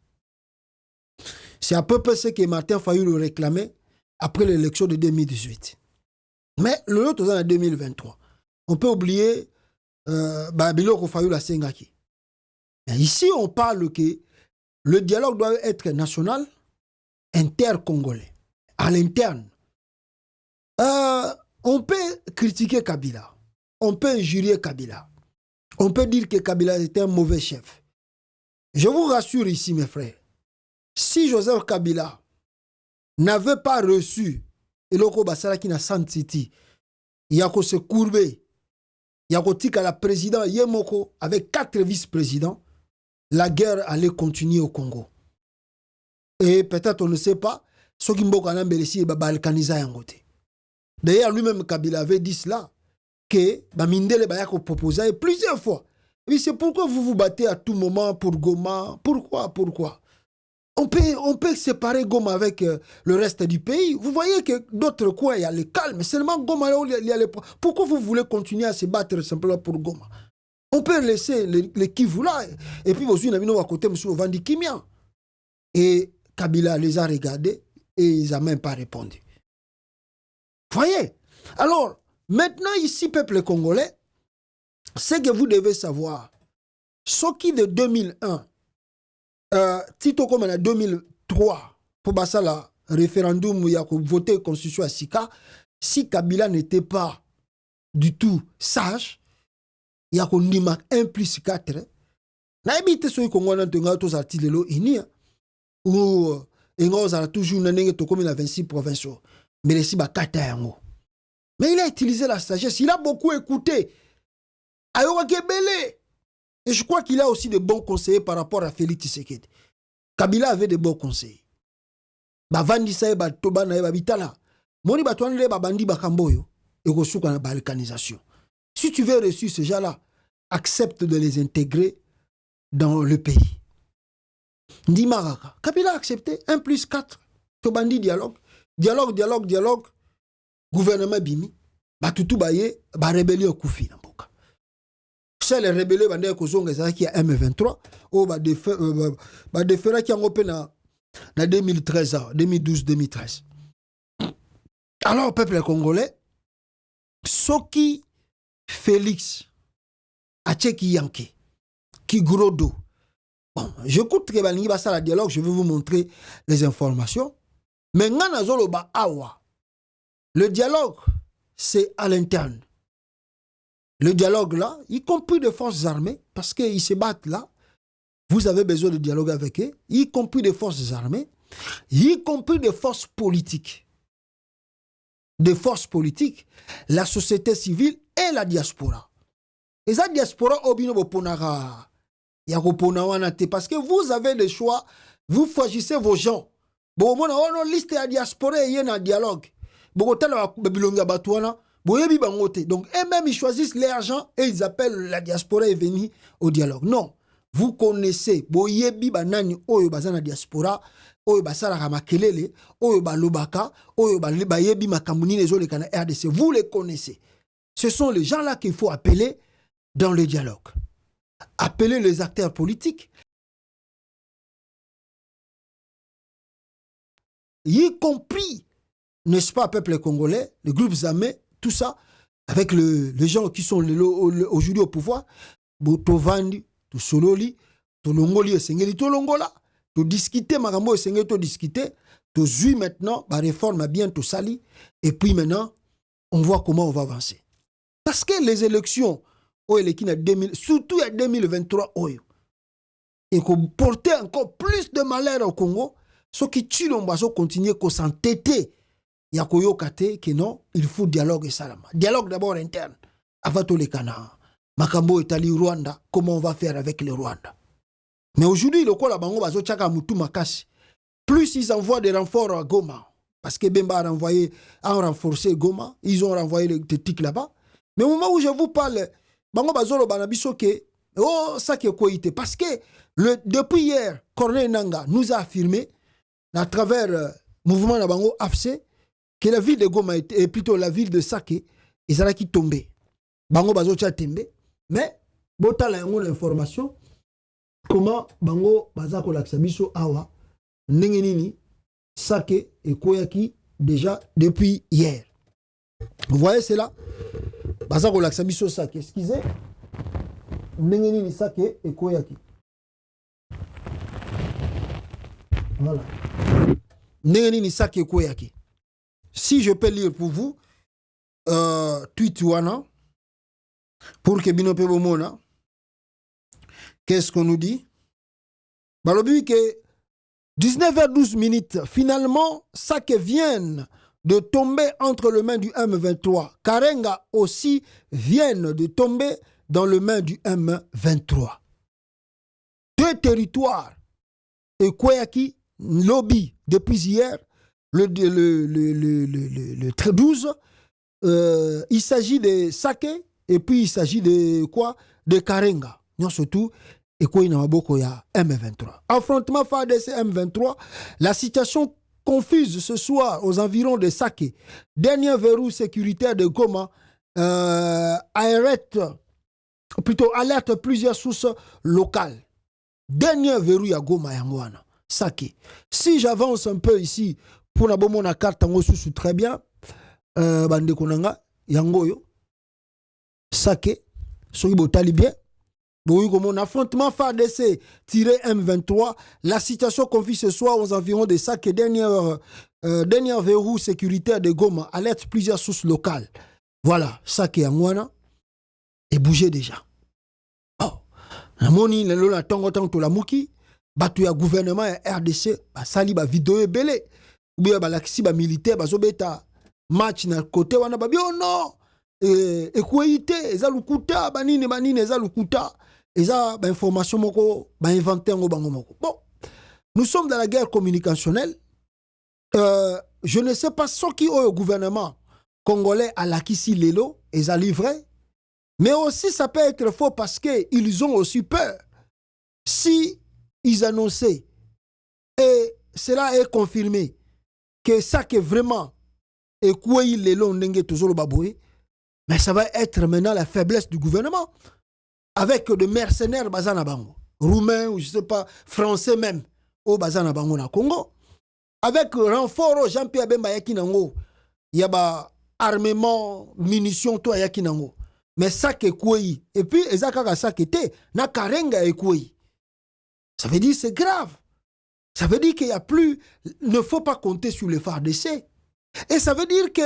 Speaker 1: C'est à peu près ce que Martin Fayulu réclamait après l'élection de 2018. Mais le autre en 2023. On peut oublier Biloko Fayulu à Sengaki. Ici, on parle que le dialogue doit être national, inter-congolais, à l'interne. On peut critiquer Kabila. On peut injurier Kabila. On peut dire que Kabila était un mauvais chef. Je vous rassure ici, mes frères. Si Joseph Kabila n'avait pas reçu Eloko Basalaki na San City, il y a se courber, il y a tika la président Yemoko avec 4 vice-présidents, la guerre allait continuer au Congo. Et peut-être on ne sait pas, ce qui m'a dit balkaniza yangote. D'ailleurs, lui-même, Kabila avait dit cela, que Bamindele Bayako proposait plusieurs fois. Mais c'est pourquoi vous vous battez à tout moment pour Goma. Pourquoi on peut séparer Goma avec le reste du pays. Vous voyez que d'autres coins, il y a le calme. Seulement Goma, il y a les... Pourquoi vous voulez continuer à se battre simplement pour Goma? On peut laisser les Kivu là. Et puis, vous avez à côté, M. Vandi Kimia. Et Kabila les a regardés et ils n'ont même pas répondu. Voyez? Alors, maintenant ici, peuple congolais, ce que vous devez savoir, ce qui de 2001, Tito comme en 2003, pour passer le référendum où il y a voté constitution à Sika, si Kabila n'était pas du tout sage, il y a qu'on dit 1 plus 4, na ebite so Congo na tenga tous articles lo inia ou engo a toujours nanenge to comme la 26 provinces. Mais les Siba Katayango. Mais il a utilisé la sagesse, il a beaucoup écouté. Ayoka Kebele. Et je crois qu'il a aussi de bons conseillers par rapport à Félix Tshisekedi. Kabila avait de bons conseillers. Bavandi sae batoba na babitala. Moni batwanle babandi bakamboyo et kosuka na balkanisation. Si tu veux reçu ces gens-là, accepte de les intégrer dans le pays. Ndi Maraka. Kabila a accepté 1 plus 4. Tobandi dialogue. Dialogue. Gouvernement bimi. Batutu baye, ba rébellion koufi na mboka. C'est les rébellions bande kozonga za ki a M23 o ba defera ki ngope na 2013 2012-2013. Alors peuple congolais, Soki Félix Acheki Yanké qui gros dos. Bon, j'écoute que balingi ba la dialogue, je vais vous montrer les informations. Mais ngana zolo ba awa. Le dialogue, c'est à l'interne. Le dialogue là, y compris des forces armées, parce qu'ils se battent là, vous avez besoin de dialogue avec eux, y compris des forces armées, y compris des forces politiques. Des forces politiques, la société civile et la diaspora. Et la diaspora, obino boponara, parce que vous avez le choix, vous choisissez vos gens. Bon, on a une liste de diaspora et un dialogue. Bogotala babilonga batouana, boyebi bangote. Donc, eux-mêmes, ils choisissent l'argent et ils appellent la diaspora et venir au dialogue. Non. Vous connaissez, boyebi banani oyo bazana diaspora, oyo basara kamakelele, oyo balobaka, oyo bayebi makamuni les autres kana RDC. Vous les connaissez. Ce sont les gens-là qu'il faut appeler dans le dialogue. Appeler les acteurs politiques. Y compris, n'est-ce pas, peuple congolais, les groupes armés, tout ça, avec les gens qui sont aujourd'hui au pouvoir, Tovandi, to Sololi, to Longoli, Sengeli, to Longola, to discuter, Marambo, Sengeli, to discuter, to Zui maintenant, ma réforme a bien tout sali, et puis maintenant, on voit comment on va avancer. Parce que les élections, surtout en 2023, et qu'on portait encore plus de malheur au Congo, ceux qui tuent l'ombazo continuent à s'entêter. Il y a que non, il faut dialogue et salama. Dialogue d'abord interne. Avant tous les canards. Makambo est allé au Rwanda. Comment on va faire avec le Rwanda? Mais aujourd'hui, le Kola Bango Bazo Tchaka Moutou Makasi. Plus ils envoient des renforts à Goma. Parce que Bemba a renforcé Goma. Ils ont renvoyé les tics là-bas. Mais au moment où je vous parle, Bango Bazo lo Banabiso ke, oh, ça qui est quoi? Parce que depuis hier, Corneille Nanga nous a affirmé, à travers le mouvement Nabango AFC, que la ville de Goma et plutôt la ville de Sake, ils allaient qui tomber. Bango Bazo Tcha Tembe. Mais, bota la information, comment Bango Bazako Laksabiso Awa, Nengenini, Sake et Koyaki, déjà depuis hier. Vous voyez cela? Bazako Laksabiso Sake, excusez. Nengenini, Sake et Koyaki. Voilà. Nengenini Sake Koyaki. Si je peux lire pour vous, tweet wana, pour que Bino Pebomona, qu'est-ce qu'on nous dit? Balobi que 19h12 minutes, finalement, Sake viennent de tomber entre les mains du M23. Karenga aussi viennent de tomber dans les mains du M23. Deux territoires. Et Koyaki, lobby, depuis hier, le 12, il s'agit de Sake et puis il s'agit de quoi? De Karenga. Non, surtout, et quoi il y a M23. Affrontement FARDC M23, la situation confuse ce soir aux environs de Sake. Dernier verrou sécuritaire de Goma alerte plusieurs sources locales. Dernier verrou à Goma Yangwana. Sake. Si j'avance un peu ici, pour la bonne carte, très bien, bande konanga, yangoyo, Sake, soyez talibien, bon, affrontement FARDC-M23, la situation confie ce soir aux environs de Sake, dernière verrou sécuritaire de Goma, alerte plusieurs sources locales. Voilà, Sake Yangwana, et bougez déjà. Oh, Namoni, la tongo tango la muki, batu ya gouvernement ya RDC, sali ba vidéo belé. Ou bien balaxi ba militaire bazobeta match na côté wana ba bio non equité eza lukuta banine eza lukuta eza ba information moko ba inventer ngo bango moko. Bon, nous sommes dans la guerre communicationnelle. Je ne sais pas ce qui au gouvernement congolais a l'acquis lelo eza livré, mais aussi ça peut être faux parce que ils ont aussi peur. Si ils annonçaient et cela est confirmé que ça qui est vraiment et quoi il est long toujours baboué, mais ça va être maintenant la faiblesse du gouvernement avec des mercenaires bazana bango, roumains ou je sais pas français même au bazana bango na Congo, avec renfort Jean-Pierre Bemba yakinango, il y a ba armement, munitions toi yakinango, mais ça qui est quoi et puis ezaka ça qui était na Karenga et quoi, ça veut dire c'est grave. Ça veut dire qu'il n'y a plus, ne faut pas compter sur le FARDC. Et ça veut dire que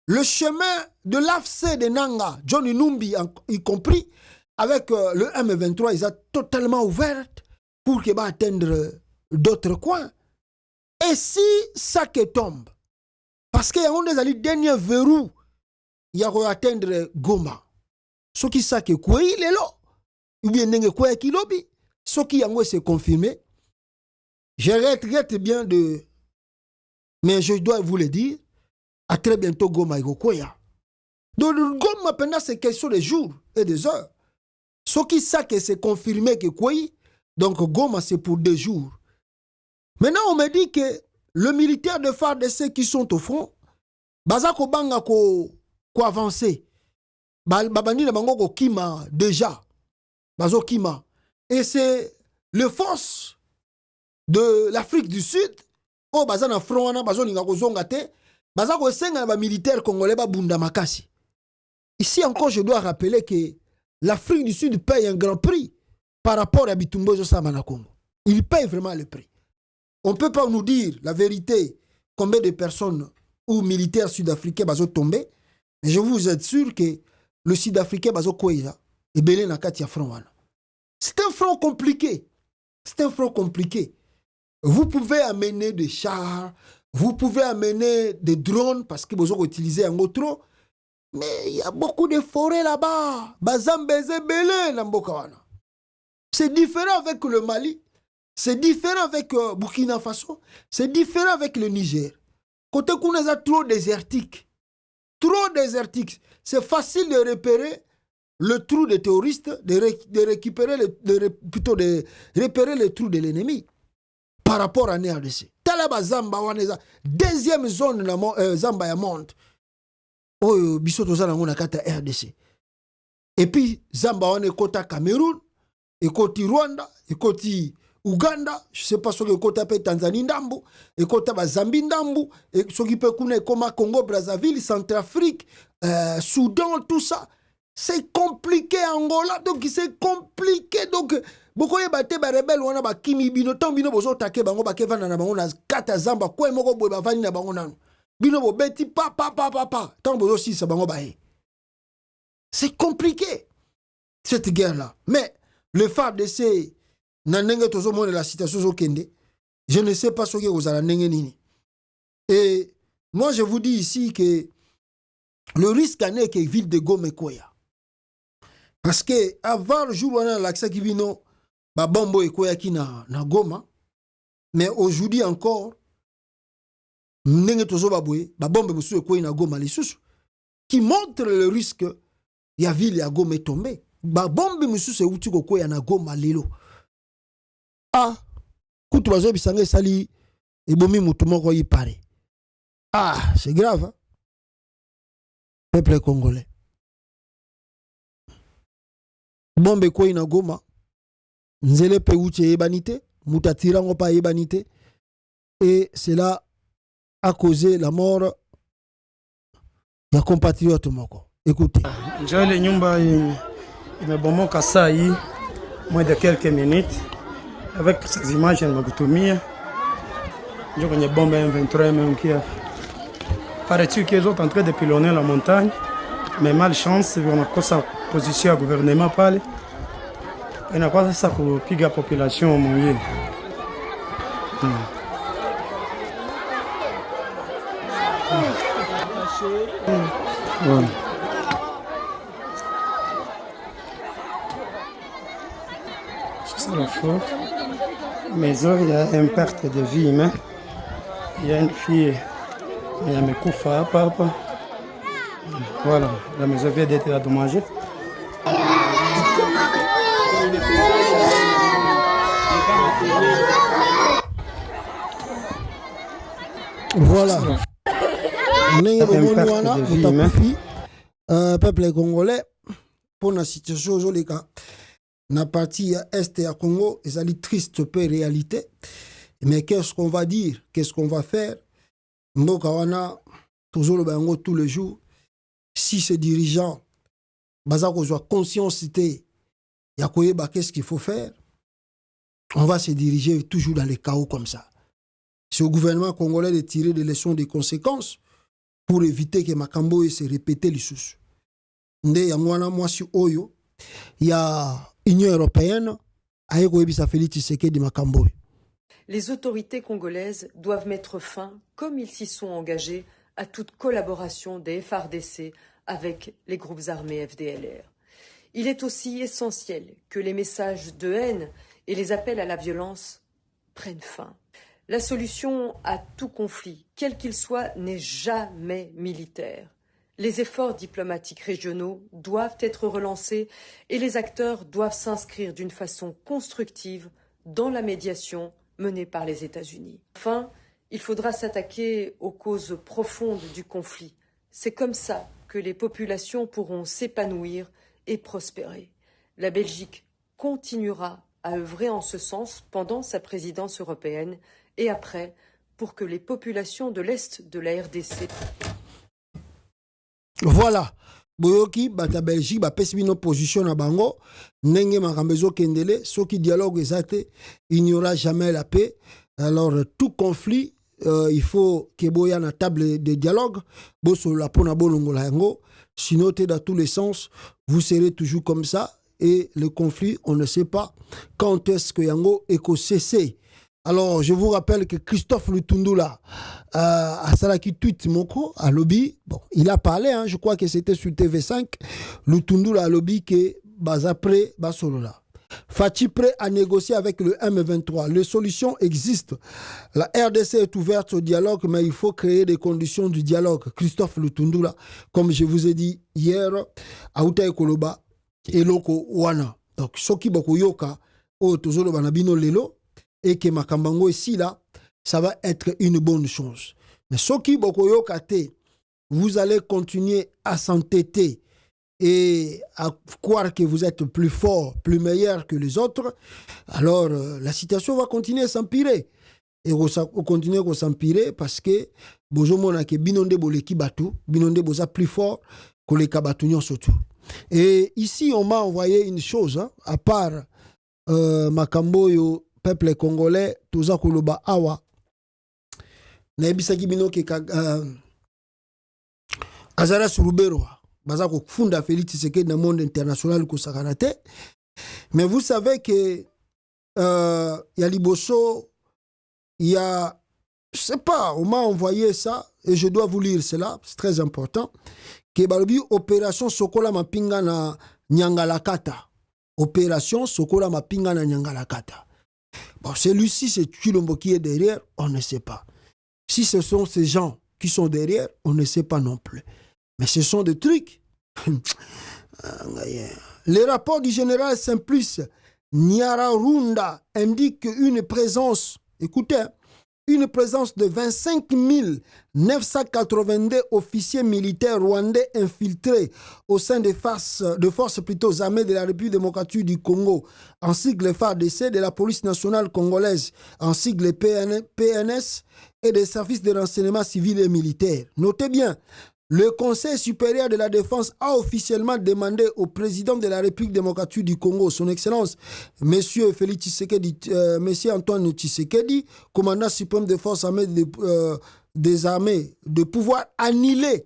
Speaker 1: le chemin de l'AFC de Nanga, John Numbi y compris, avec le M23, ils ont totalement ouvert pour qu'il va atteindre d'autres coins. Et si ça qui tombe, parce qu'il y a des derniers verrous, il y a atteindre Goma. Ce qui ça qui quoi il est là, ou bien n'est quoi qui lobby, ce qui a c'est confirmé. Je regrette bien de... Mais je dois vous le dire, à très bientôt Goma et Gokoya. Donc, Goma, pendant c'est question de jours et des heures. Ce qui sait que c'est confirmé que quoi, donc Goma, c'est pour 2 jours. Maintenant, on me dit que le militaire de FARDC qui sont au front, Bazako Banga ko avancer. Babani na bango ko kima déjà. Bazo kima. Et c'est les forces de l'Afrique du Sud, oh bazana front wana bazo linga ko zonga te, bazako senga ba militaire congolais ba bunda makasi. Ici encore, je dois rappeler que l'Afrique du Sud paye un grand prix par rapport à Bitumbozo Samana Congo. Il paye vraiment le prix. On ne peut pas nous dire la vérité, combien de personnes ou militaires sud-africains sont tombés, mais je vous assure que le sud-africain bazo Kouya est belé na katia front. C'est un front compliqué. C'est un front compliqué. Vous pouvez amener des chars, vous pouvez amener des drones parce que vous utilisez un autre. Mais il y a beaucoup de forêts là-bas. C'est différent avec le Mali. C'est différent avec Burkina Faso. C'est différent avec le Niger. Côté qu'on a trop désertique. Trop désertique. C'est facile de repérer le trou des terroristes, de repérer le trou de l'ennemi par rapport à NRDC. Talaba Zamba, deuxième zone Zamba ya monde. Oh, bisoto za nango na kata RDC. Et puis Zamba on ekota Cameroun, ekoti Rwanda, ekoti Uganda, je sais pas ce que ekota pe Tanzanie ndambu, ekota ba Zambie ndambu, et ce qui peut kuna ekoma Congo Brazzaville, Centrafrique, Soudan, tout ça. C'est compliqué Angola, donc c'est compliqué donc beaucoup yebate ba rebelle wana ba kimi bino tant bino bozo take bango ba kevana na bango na kata Zamba ko moko boy ba vani na bango nanu. Bino beti pa. Tant bozo si sa bango bae. C'est compliqué cette guerre là. Mais le FARDC nanenge tozo mone la situation zo kende. Je ne sais pas ce que vous allez nenge nini. Et moi je vous dis ici que le risque n'est que ville de Goma et Koya. Parce que avant le jour où on a l'accès qui vient ba bombo et Koya qui na Goma, mais aujourd'hui encore ndenge tozo baboué ba bombe musu ekoi na Goma lisusu qui montre le risque ya ville ya Goma est tombé ba bombe musu se uti ko ya na Goma lelo ah kutu bazo bisanga sali ebomi mutu moko yi pare ah c'est grave hein? Peuple congolais bombe ekoi na Goma nzele pe uti ebanité mutatirango pa ebanité et cela a causé la mort d'un compatriote moko. Écoutez.
Speaker 8: J'ai les nyumba imebomoka saa hii moins de quelques minutes avec ces images nimekutumia ndio kwenye bombe M23 imeangukia. Paraît-il qu'ils sont en train de pilonner la montagne mais malchance wanakosa position ya gouvernement pale inakosa sasa kupiga population mwingine. Bon. C'est ça la faute. Maison, il y a une perte de vie humaine. Il y a une fille, il y a un koufa, papa. Voilà, la maison vient d'être endommagée.
Speaker 1: Voilà. Peuple congolais pour la situation aujourd'hui na partie est à Congo ils allaient triste peu réalité mais qu'est-ce qu'on va dire, qu'est-ce qu'on va faire mboka wana toujours le bango tous les jours si ces dirigeants bazako soit consciencité ya koyeba qu'est-ce qu'il faut faire on va se diriger toujours dans les chaos comme ça. C'est au gouvernement congolais de tirer des leçons des conséquences pour éviter que Makambo se répète les sous. Nde yangwana mwasi oyo ya Union européenne ayeko ebisa Félix Tshisekedi Makambo.
Speaker 9: Les autorités congolaises doivent mettre fin, comme ils s'y sont engagés, à toute collaboration des FARDC avec les groupes armés FDLR. Il est aussi essentiel que les messages de haine et les appels à la violence prennent fin. La solution à tout conflit, quel qu'il soit, n'est jamais militaire. Les efforts diplomatiques régionaux doivent être relancés et les acteurs doivent s'inscrire d'une façon constructive dans la médiation menée par les États-Unis. Enfin, il faudra s'attaquer aux causes profondes du conflit. C'est comme ça que les populations pourront s'épanouir et prospérer. La Belgique continuera à œuvrer en ce sens pendant sa présidence européenne et après pour que les populations de l'Est de la RDC...
Speaker 1: Voilà. Boyoki, bata Belgique, ba pesibino position na bango, nenge makambezo kendele, ce qui dialogue exate, il n'y aura jamais la paix. Alors, tout conflit, il faut que boya na table de dialogue, boso la pona bolongo la yango, sinon dans tous les sens, vous serez toujours comme ça, et le conflit, on ne sait pas quand est-ce que yango eko cessé. Alors, je vous rappelle que Christophe Lutundula a salaki tweet moko à lobby. Bon, il a parlé, hein, je crois que c'était sur TV5. Lutundula a lobby que baza prêt basolola. Fati prêt à négocier avec le M23. Les solutions existent. La RDC est ouverte au dialogue, mais il faut créer des conditions du dialogue. Christophe Lutundula, comme je vous ai dit hier, à Outa Koloba et Loko Wana. Donc, Soki Boko Yoka, O Tozolo Banabino Lelo, et que Makambango ici là, ça va être une bonne chose. Mais Soki Bokoyo Kate, vous allez continuer à s'entêter et à croire que vous êtes plus fort, plus meilleur que les autres, alors la situation va continuer à s'empirer. Et on continue à s'empirer parce que Bozomona ke binonde boleki batu, binonde boza plus fort que les kabatunions surtout. Et ici, on m'a envoyé une chose, hein, à part Makamboyo, peuple congolais, toza koloba awa. Naebisaki bino ke Azara Surubero, baza ko funda Félix Tshisekedi dans le monde international ko sakanate. Mais vous savez que y a Liboso, il y a, je sais pas, on m'a envoyé ça et je dois vous lire cela, c'est très important. Que balobi opération Sokola Mapinga na Nyangalakata. Opération Sokola Mapinga na Nyangalakata. Bon, celui-ci, c'est Chilombo qui est derrière, on ne sait pas. Si ce sont ces gens qui sont derrière, on ne sait pas non plus. Mais ce sont des trucs. Les rapports du général Simplice Nyararunda indiquent une présence, écoutez, une présence de 25 982 officiers militaires rwandais infiltrés au sein des forces armées de la République démocratique du Congo, en sigle FARDC, de la police nationale congolaise, en sigle PNS et des services de renseignement civil et militaire. Notez bien, le Conseil supérieur de la défense a officiellement demandé au président de la République démocratique du Congo, son Excellence, Monsieur Félix Tshisekedi, Monsieur Antoine Tshisekedi, commandant suprême des forces armées des armées, de pouvoir annuler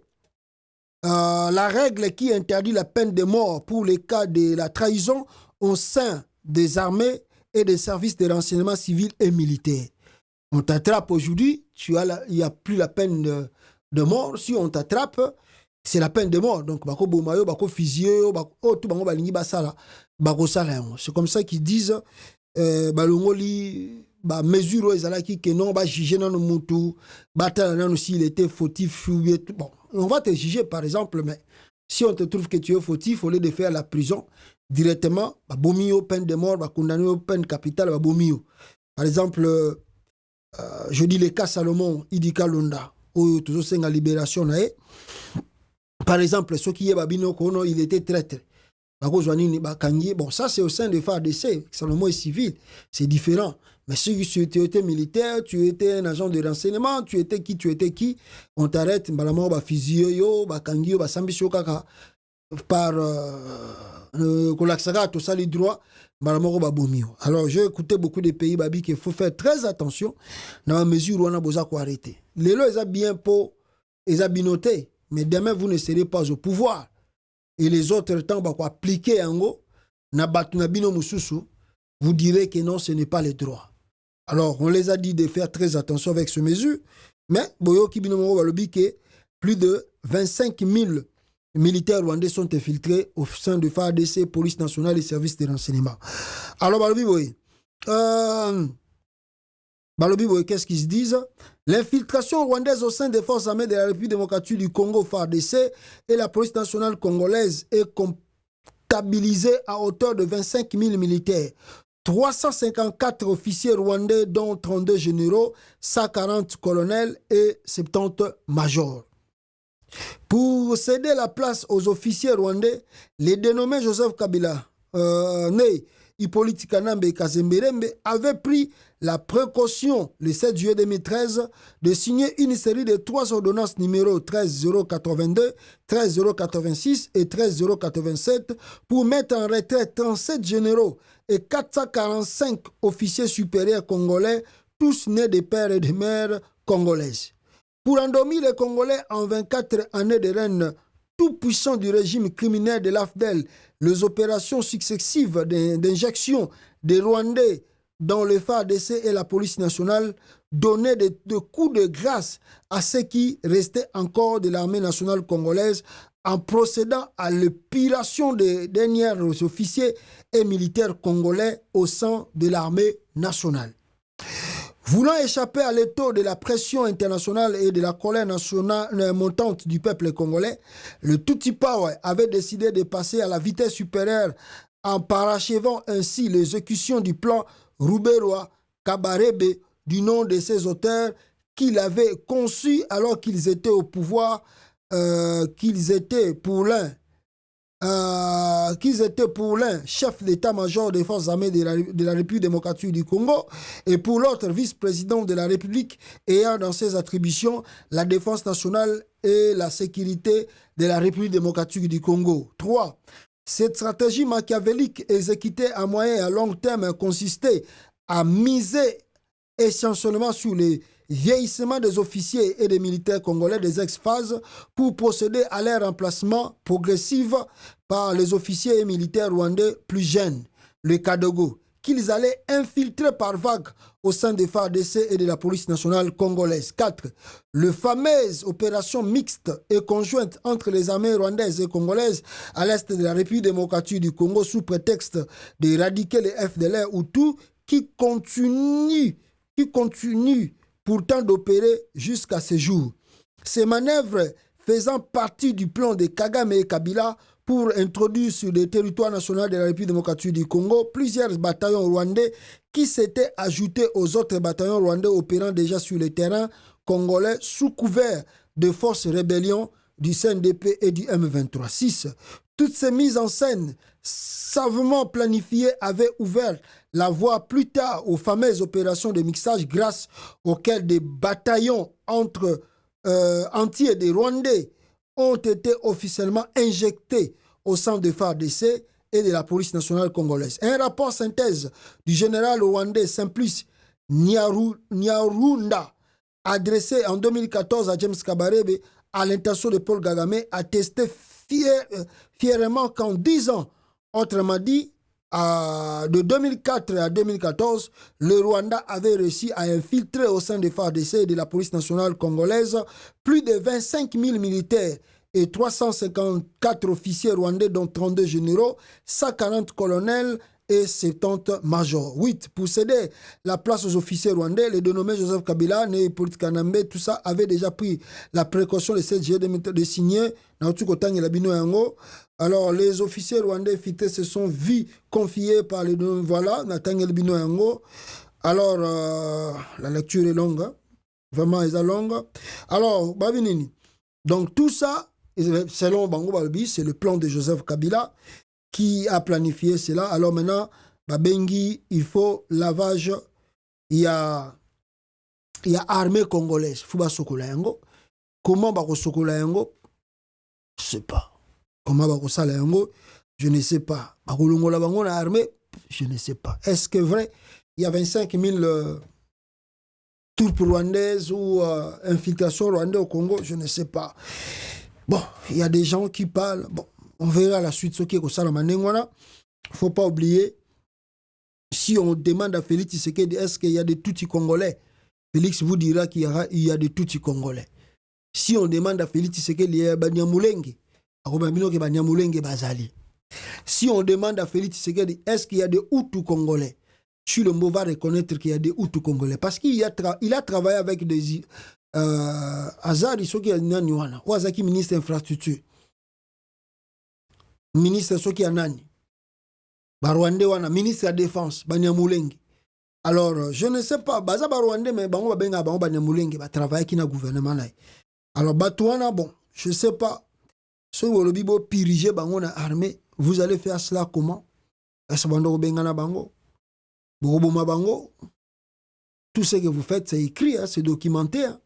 Speaker 1: la règle qui interdit la peine de mort pour les cas de la trahison au sein des armées et des services de renseignement civil et militaire. On t'attrape aujourd'hui, il n'y a plus la peine de mort. Si on t'attrape, c'est la peine de mort. Donc, bako bomayo, bako fusillé, bako tout bango balingi basala, bako sala. C'est comme ça qu'ils disent, balongoli, ba mesure ezalaki que non, ba juger nan mutu, batala nan s'il était fautif ou bien. Bon, on va te juger par exemple, mais si on te trouve que tu es fautif, au lieu de faire la prison directement, ba bomio peine de mort, ba condamné au peine capitale, ba bomio. Par exemple, je dis les cas Salomon, Idika Londa. Ou toujours c'est la libération. Par exemple, ce qui est Babino Kono, il était traître. Bon, ça c'est au sein des FARDC, Salomon est civil, c'est différent. Mais si tu étais militaire, tu étais un agent de renseignement, tu étais qui, on t'arrête, par Kolaksaka, tout ça, les droits. Alors, j'ai écouté beaucoup de pays, Babi, qu'il faut faire très attention dans la mesure où on a besoin d'arrêter. Les lois, ils ont bien pour, ils ont binoté, mais demain, vous ne serez pas au pouvoir. Et les autres temps, bah, quoi, appliquer en gros, vous direz que non, ce n'est pas le droit. Alors, on les a dit de faire très attention avec ce mesure, mais, plus de 25 000 militaires rwandais sont infiltrés au sein de FARDC, police nationale et services de renseignement. Alors, Balobi, qu'est-ce qu'ils se disent? L'infiltration rwandaise au sein des forces armées de la République démocratique du Congo, FARDC, et la police nationale congolaise est comptabilisée à hauteur de 25 000 militaires. 354 officiers rwandais, dont 32 généraux, 140 colonels et 70 majors. Pour céder la place aux officiers rwandais, les dénommés Joseph Kabila, né Hippolyte Kanambe et Kazemberembe avaient pris la précaution, le 7 juillet 2013, de signer une série de 3 ordonnances numéro 13082, 13086 et 13087 pour mettre en retraite 37 généraux et 445 officiers supérieurs congolais, tous nés de pères et de mères congolaises. Pour endormir les Congolais en 24 années de règne tout puissant du régime criminel de l'AFDEL, les opérations successives d'injection des Rwandais dans le FARDC et la police nationale donnaient de coups de grâce à ce qui restait encore de l'armée nationale congolaise en procédant à l'épuration des derniers officiers et militaires congolais au sein de l'armée nationale. Voulant échapper à l'étau de la pression internationale et de la colère nationale montante du peuple congolais, le Tutsi Power avait décidé de passer à la vitesse supérieure en parachevant ainsi l'exécution du plan Ruberwa Kabarebe du nom de ses auteurs qu'il avait conçu alors qu'ils étaient au pouvoir, qu'ils étaient pour l'un chef d'état-major des forces armées de la République démocratique du Congo et pour l'autre vice-président de la République ayant dans ses attributions la défense nationale et la sécurité de la République démocratique du Congo. 3. Cette stratégie machiavélique exécutée à moyen et à long terme consistait à miser essentiellement sur les vieillissement des officiers et des militaires congolais des ex-phases pour procéder à leur remplacement progressif par les officiers et militaires rwandais plus jeunes, le Kadogo, qu'ils allaient infiltrer par vagues au sein des FARDC et de la police nationale congolaise. 4. Le fameuse opération mixte et conjointe entre les armées rwandaises et congolaises à l'est de la République démocratique du Congo sous prétexte d'éradiquer les FDLR Hutus qui continue pourtant d'opérer jusqu'à ce jour. Ces manœuvres faisant partie du plan de Kagame et Kabila pour introduire sur le territoire national de la République démocratique du Congo plusieurs bataillons rwandais qui s'étaient ajoutés aux autres bataillons rwandais opérant déjà sur le terrain congolais sous couvert de forces rébellions du CNDP et du M23. 6. Toutes ces mises en scène savamment planifiées avaient ouvert la voie plus tard aux fameuses opérations de mixage grâce auxquelles des bataillons entiers des Rwandais ont été officiellement injectés au sein de FARDC et de la police nationale congolaise. Un rapport synthèse du général rwandais Simplice Nyarunda adressé en 2014 à James Kabarebe à l'intention de Paul Kagame attestait fièrement qu'en 10 ans, autrement dit, de 2004 à 2014, le Rwanda avait réussi à infiltrer au sein des FARDC et de la police nationale congolaise plus de 25 000 militaires et 354 officiers rwandais, dont 32 généraux, 140 colonels et 70 majors. 8. Pour céder la place aux officiers rwandais, les dénommés Joseph Kabila, né Hippolyte Kanambe, tout ça avait déjà pris la précaution le 7 juillet de signer. Alors, les officiers rwandais fités se sont vus confiés par les deux. Voilà, alors, la lecture est longue, hein? Vraiment, elle est longue. Alors, Babinini. Donc, tout ça, selon Bango Balbi, c'est le plan de Joseph Kabila qui a planifié cela. Alors maintenant, Babengi, il faut lavage. Il y a armée congolaise. Fuba Sokola Yango. Comment Bako Sokola Yango? Je ne sais pas. Comment Bako Sala Yango? Je ne sais pas. Bako Longola Bango na armée? Je ne sais pas. Est-ce que vrai, il y a 25 000 troupes rwandaises ou infiltration rwandaises au Congo? Je ne sais pas. Bon, il y a des gens qui parlent. Bon, on verra la suite ce qui est au Salamanengwana. Il ne faut pas oublier, si on demande à Félix Tshisekedi, est-ce qu'il y a des Tutsis congolais? Félix vous dira qu'il y a des Tutsis congolais. Si on demande à Félix Tshisekedi, il y a Banyamulenge. Si on demande à Félix Tshisekedi, est-ce qu'il y a des Hutus congolais? Chilombo va reconnaître qu'il y a des Hutus congolais. Parce qu'il a travaillé avec des Azari, ceux qui ont nani wana. Ouazaki ministre infrastructure. Ministre ceux qui ont nani. Barwande wana, ministre de la défense, Banyamoulengi. Alors, je ne sais pas, baza Barwande, mais bango babenga bango Banyamoulengi, ba travailler qui na gouvernement là. Alors, Batouana, bon, je ne sais pas. Si vous voulez piriger bango na armée, vous allez faire cela comment? Est-ce que vous bengana bango? Boroboma bango? Tout ce que vous faites, c'est écrit, hein, c'est documenté. Hein.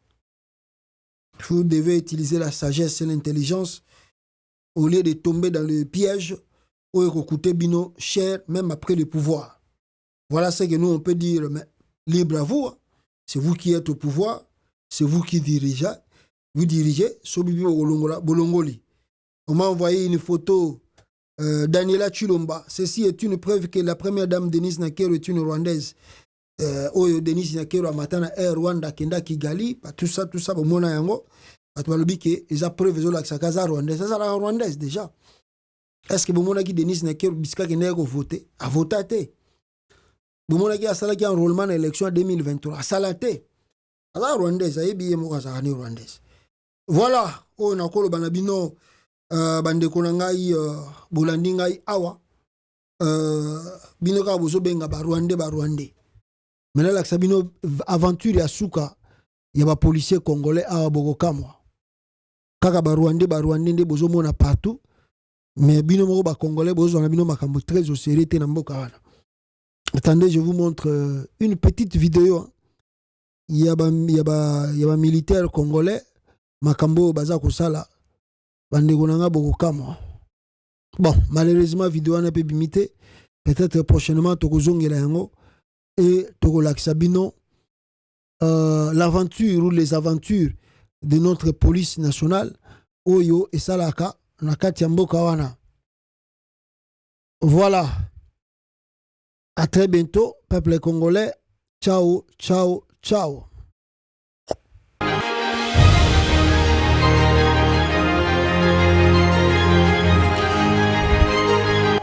Speaker 1: Vous devez utiliser la sagesse et l'intelligence au lieu de tomber dans le piège où il coûter bino cher, même après le pouvoir. Voilà ce que nous, on peut dire, mais libre à vous. Hein. C'est vous qui êtes au pouvoir, c'est vous qui dirigez. Vous dirigez, Sobibi Bolongoli. On m'a envoyé une photo Daniela Chilomba. Ceci est une preuve que la première dame Denise Nakero est une Rwandaise. Denise Nakero a matin à Air Rwanda, Kenda Kigali, tout ça, pour mon yango. Tu vas le dire que les preuves de la casa rwandaise. Ça, c'est la Rwandaise déjà. Est-ce que vous avez dit Denise Nakero Biska qui n'a pas voté? A voté. Vous avez dit à Salaki enrôlement à l'élection en 2023. A salaté. À la Rwandaise, ça y est bien, moi, ça y est Rwandaise. Voilà. On a encore le banabino. Bandeko na ngai bolandi ngai awa bino ka bozo benga ba Rwandais maintenant la sabino aventure ya suka ya ba policier congolais awa bokokamwa kaka ba Rwandais nde bozo mona partout mais bino moko ba congolais bozo na bino makambo très au sérieux te na mboka wana. Attendez, je vous montre une petite vidéo. Il y a ba militaire congolais makambo baza kosala. Bon, malheureusement, vidéo n'a pas limité. Peut-être prochainement, Tokozongela yango et Togolaksabino. L'aventure ou les aventures de notre police nationale, Oyo et Salaka, Nakati Mboka wana. Voilà. À très bientôt, peuple congolais. Ciao, ciao, ciao.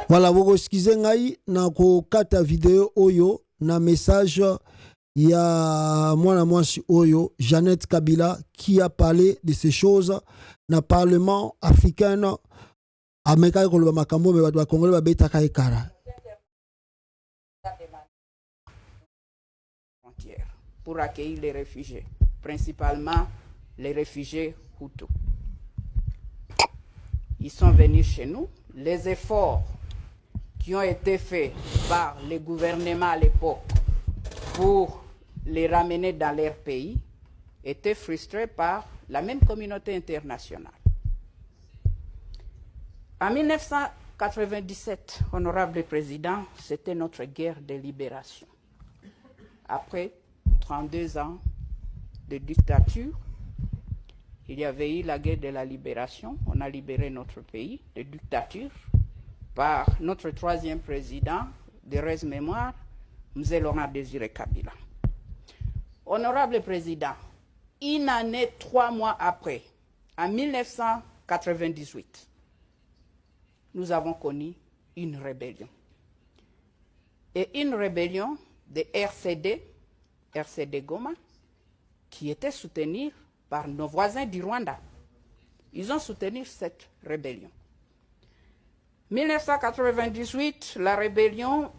Speaker 1: Voilà, vous excusez ngai na ko kata vidéo oyo na message ya mwana mwasi oyo Jeannette Kabila qui a parlé de ces choses na parlement africain ameka ko ba makambo me ba Congolais ba beta ka ekara
Speaker 10: pour accueillir les réfugiés, principalement les réfugiés Hutus. Ils sont venus chez nous, les efforts qui ont été faits par le gouvernement à l'époque pour les ramener dans leur pays étaient frustrés par la même communauté internationale. En 1997, honorable président, c'était notre guerre de libération. Après 32 ans de dictature, il y avait eu la guerre de la libération. On a libéré notre pays de dictature par notre troisième président de res mémoire, M. Laurent Désiré Kabila. Honorable président, une année, 3 mois après, en 1998, nous avons connu une rébellion. Et une rébellion de RCD Goma, qui était soutenue par nos voisins du Rwanda. Ils ont soutenu cette rébellion. 1998, la rébellion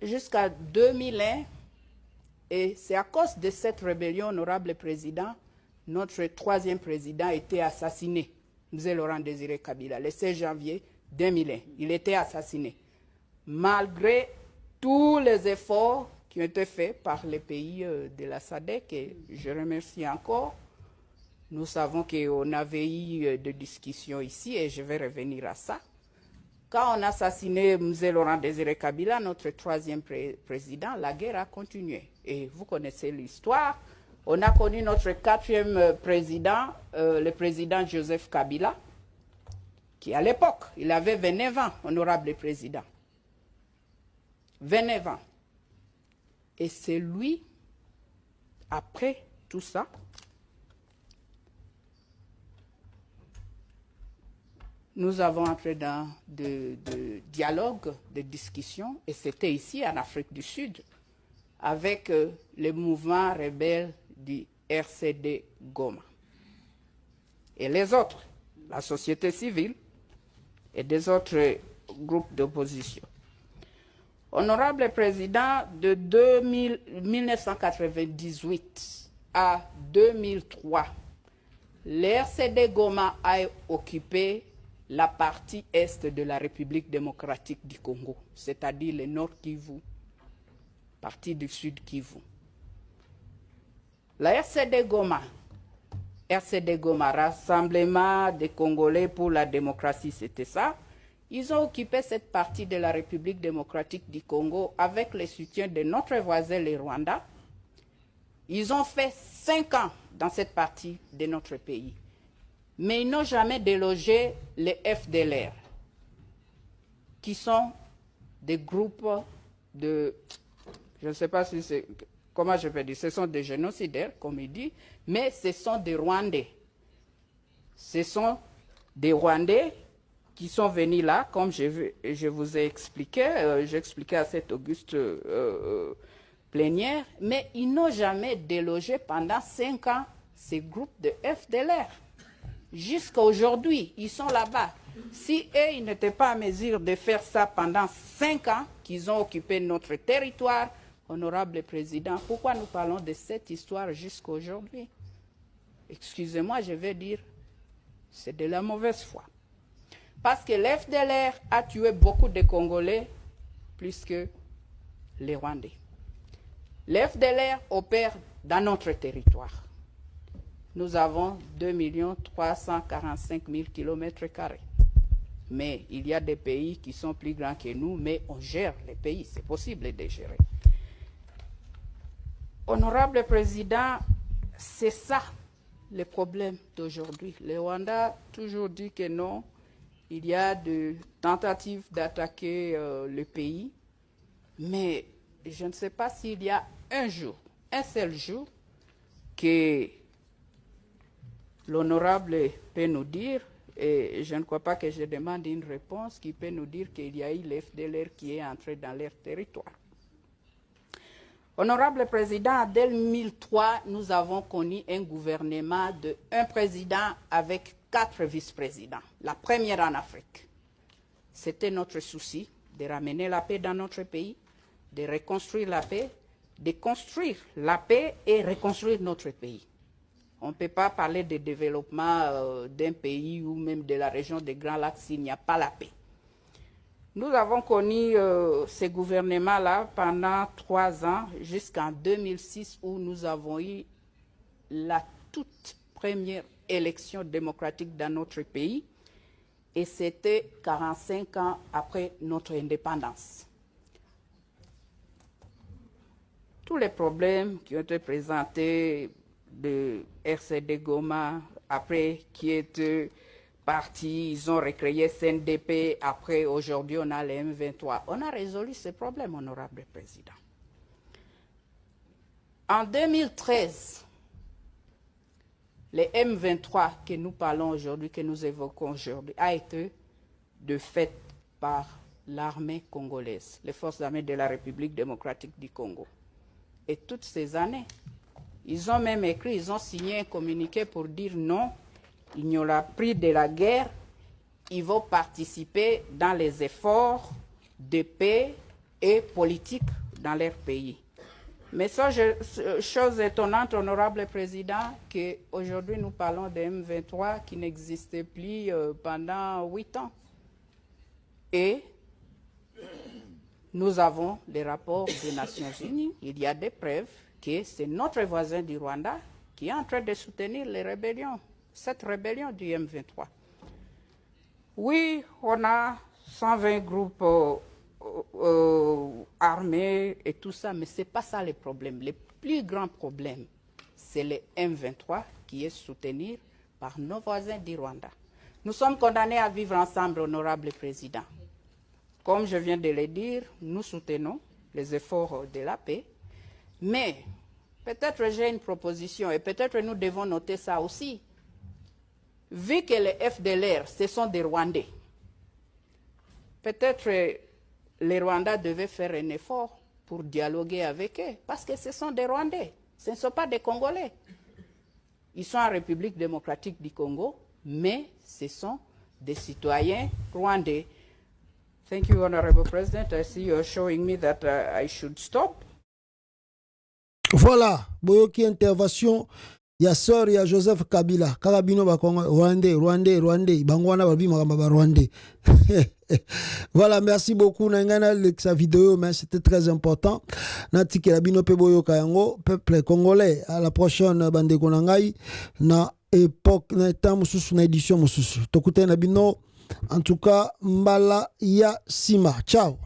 Speaker 10: jusqu'à 2001, et c'est à cause de cette rébellion, honorable président, notre troisième président a été assassiné, M. Laurent Désiré Kabila, le 16 janvier 2001. Il était assassiné. Malgré tous les efforts qui ont été faits par les pays de la SADC, et je remercie encore, nous savons qu'on avait eu des discussions ici, et je vais revenir à ça. Quand on a assassiné M. Laurent Désiré Kabila, notre troisième président, la guerre a continué. Et vous connaissez l'histoire. On a connu notre quatrième président, le président Joseph Kabila, qui à l'époque, il avait 29 ans, honorable président. 29 ans. Et c'est lui, après tout ça, nous avons entré dans de dialogues, de discussions, et c'était ici en Afrique du Sud, avec le mouvement rebelle du RCD Goma. Et les autres, la société civile et des autres groupes d'opposition. Honorable Président, de 1998 à 2003, le RCD Goma a occupé la partie est de la République démocratique du Congo, c'est-à-dire le Nord Kivu, partie du Sud Kivu. La RCD Goma, Rassemblement des Congolais pour la démocratie, c'était ça. Ils ont occupé cette partie de la République démocratique du Congo avec le soutien de notre voisin, le Rwanda. Ils ont fait 5 ans dans cette partie de notre pays. Mais ils n'ont jamais délogé les FDLR, qui sont des groupes de... Je ne sais pas si c'est... Comment je peux dire? Ce sont des génocidaires, comme il dit, mais ce sont des Rwandais. Ce sont des Rwandais qui sont venus là, comme je vous ai expliqué, j'ai expliqué à cette auguste plénière, mais ils n'ont jamais délogé pendant 5 ans ces groupes de FDLR. Jusqu'à aujourd'hui, ils sont là-bas. Si eux, ils n'étaient pas en mesure de faire ça pendant 5 ans, qu'ils ont occupé notre territoire, honorable président, pourquoi nous parlons de cette histoire jusqu'à aujourd'hui? Excusez-moi, je vais dire, c'est de la mauvaise foi. Parce que l'FDLR a tué beaucoup de Congolais plus que les Rwandais. L'FDLR opère dans notre territoire. Nous avons 2 345 000 km². Mais il y a des pays qui sont plus grands que nous, mais on gère les pays, c'est possible de gérer. Honorable Président, c'est ça le problème d'aujourd'hui. Le Rwanda a toujours dit que non, il y a des tentatives d'attaquer le pays, mais je ne sais pas s'il y a un seul jour, que l'honorable peut nous dire, et je ne crois pas que je demande une réponse, qui peut nous dire qu'il y a eu l'FDLR qui est entré dans leur territoire. Honorable Président, en 2003, nous avons connu un gouvernement de un président avec 4 vice-présidents, la première en Afrique. C'était notre souci de ramener la paix dans notre pays, de reconstruire la paix, de construire la paix et reconstruire notre pays. On ne peut pas parler de développement d'un pays ou même de la région des Grands Lacs s'il n'y a pas la paix. Nous avons connu ce gouvernement-là pendant 3 ans, jusqu'en 2006, où nous avons eu la toute première élection démocratique dans notre pays, et c'était 45 ans après notre indépendance. Tous les problèmes qui ont été présentés de RCD Goma, après qui est parti, ils ont recréé CNDP, après aujourd'hui on a les M23. On a résolu ces problèmes, honorable président. En 2013, les M23 que nous parlons aujourd'hui, que nous évoquons aujourd'hui, a été de fait par l'armée congolaise, les forces armées de la République démocratique du Congo. Et toutes ces années, ils ont même écrit, ils ont signé un communiqué pour dire non, il n'y aura plus de la guerre, ils vont participer dans les efforts de paix et politique dans leur pays. Mais ça, chose étonnante, honorable président, qu'aujourd'hui nous parlons de M23 qui n'existait plus pendant 8 ans. Et nous avons les rapports des Nations Unies, il y a des preuves que c'est notre voisin du Rwanda qui est en train de soutenir les rébellions, cette rébellion du M23. Oui, on a 120 groupes armés et tout ça, mais ce n'est pas ça le problème. Le plus grand problème, c'est le M23 qui est soutenu par nos voisins du Rwanda. Nous sommes condamnés à vivre ensemble, honorable président. Comme je viens de le dire, nous soutenons les efforts de la paix, mais peut-être j'ai une proposition et peut-être nous devons noter ça aussi. Vu que les FDLR, ce sont des Rwandais, peut-être les Rwandais devaient faire un effort pour dialoguer avec eux, parce que ce sont des Rwandais, ce ne sont pas des Congolais. Ils sont en République démocratique du Congo, mais ce sont des citoyens rwandais. Thank you, Honorable President. I see you're showing me that I should stop.
Speaker 1: Voilà, boyoki intervention ya sœur ya Joseph Kabila. Karabino ba Congo Rwandais, bangwana ba bimaka ba Rwandais. Voilà, merci beaucoup nangana sa vidéo, mais c'était très important. Nati Kelabino pe boyoka yango peuple congolais. À la prochaine bande konangai na époque na temps mususu na édition mususu. Tokute na bino en tout cas mbala ya sima. Ciao.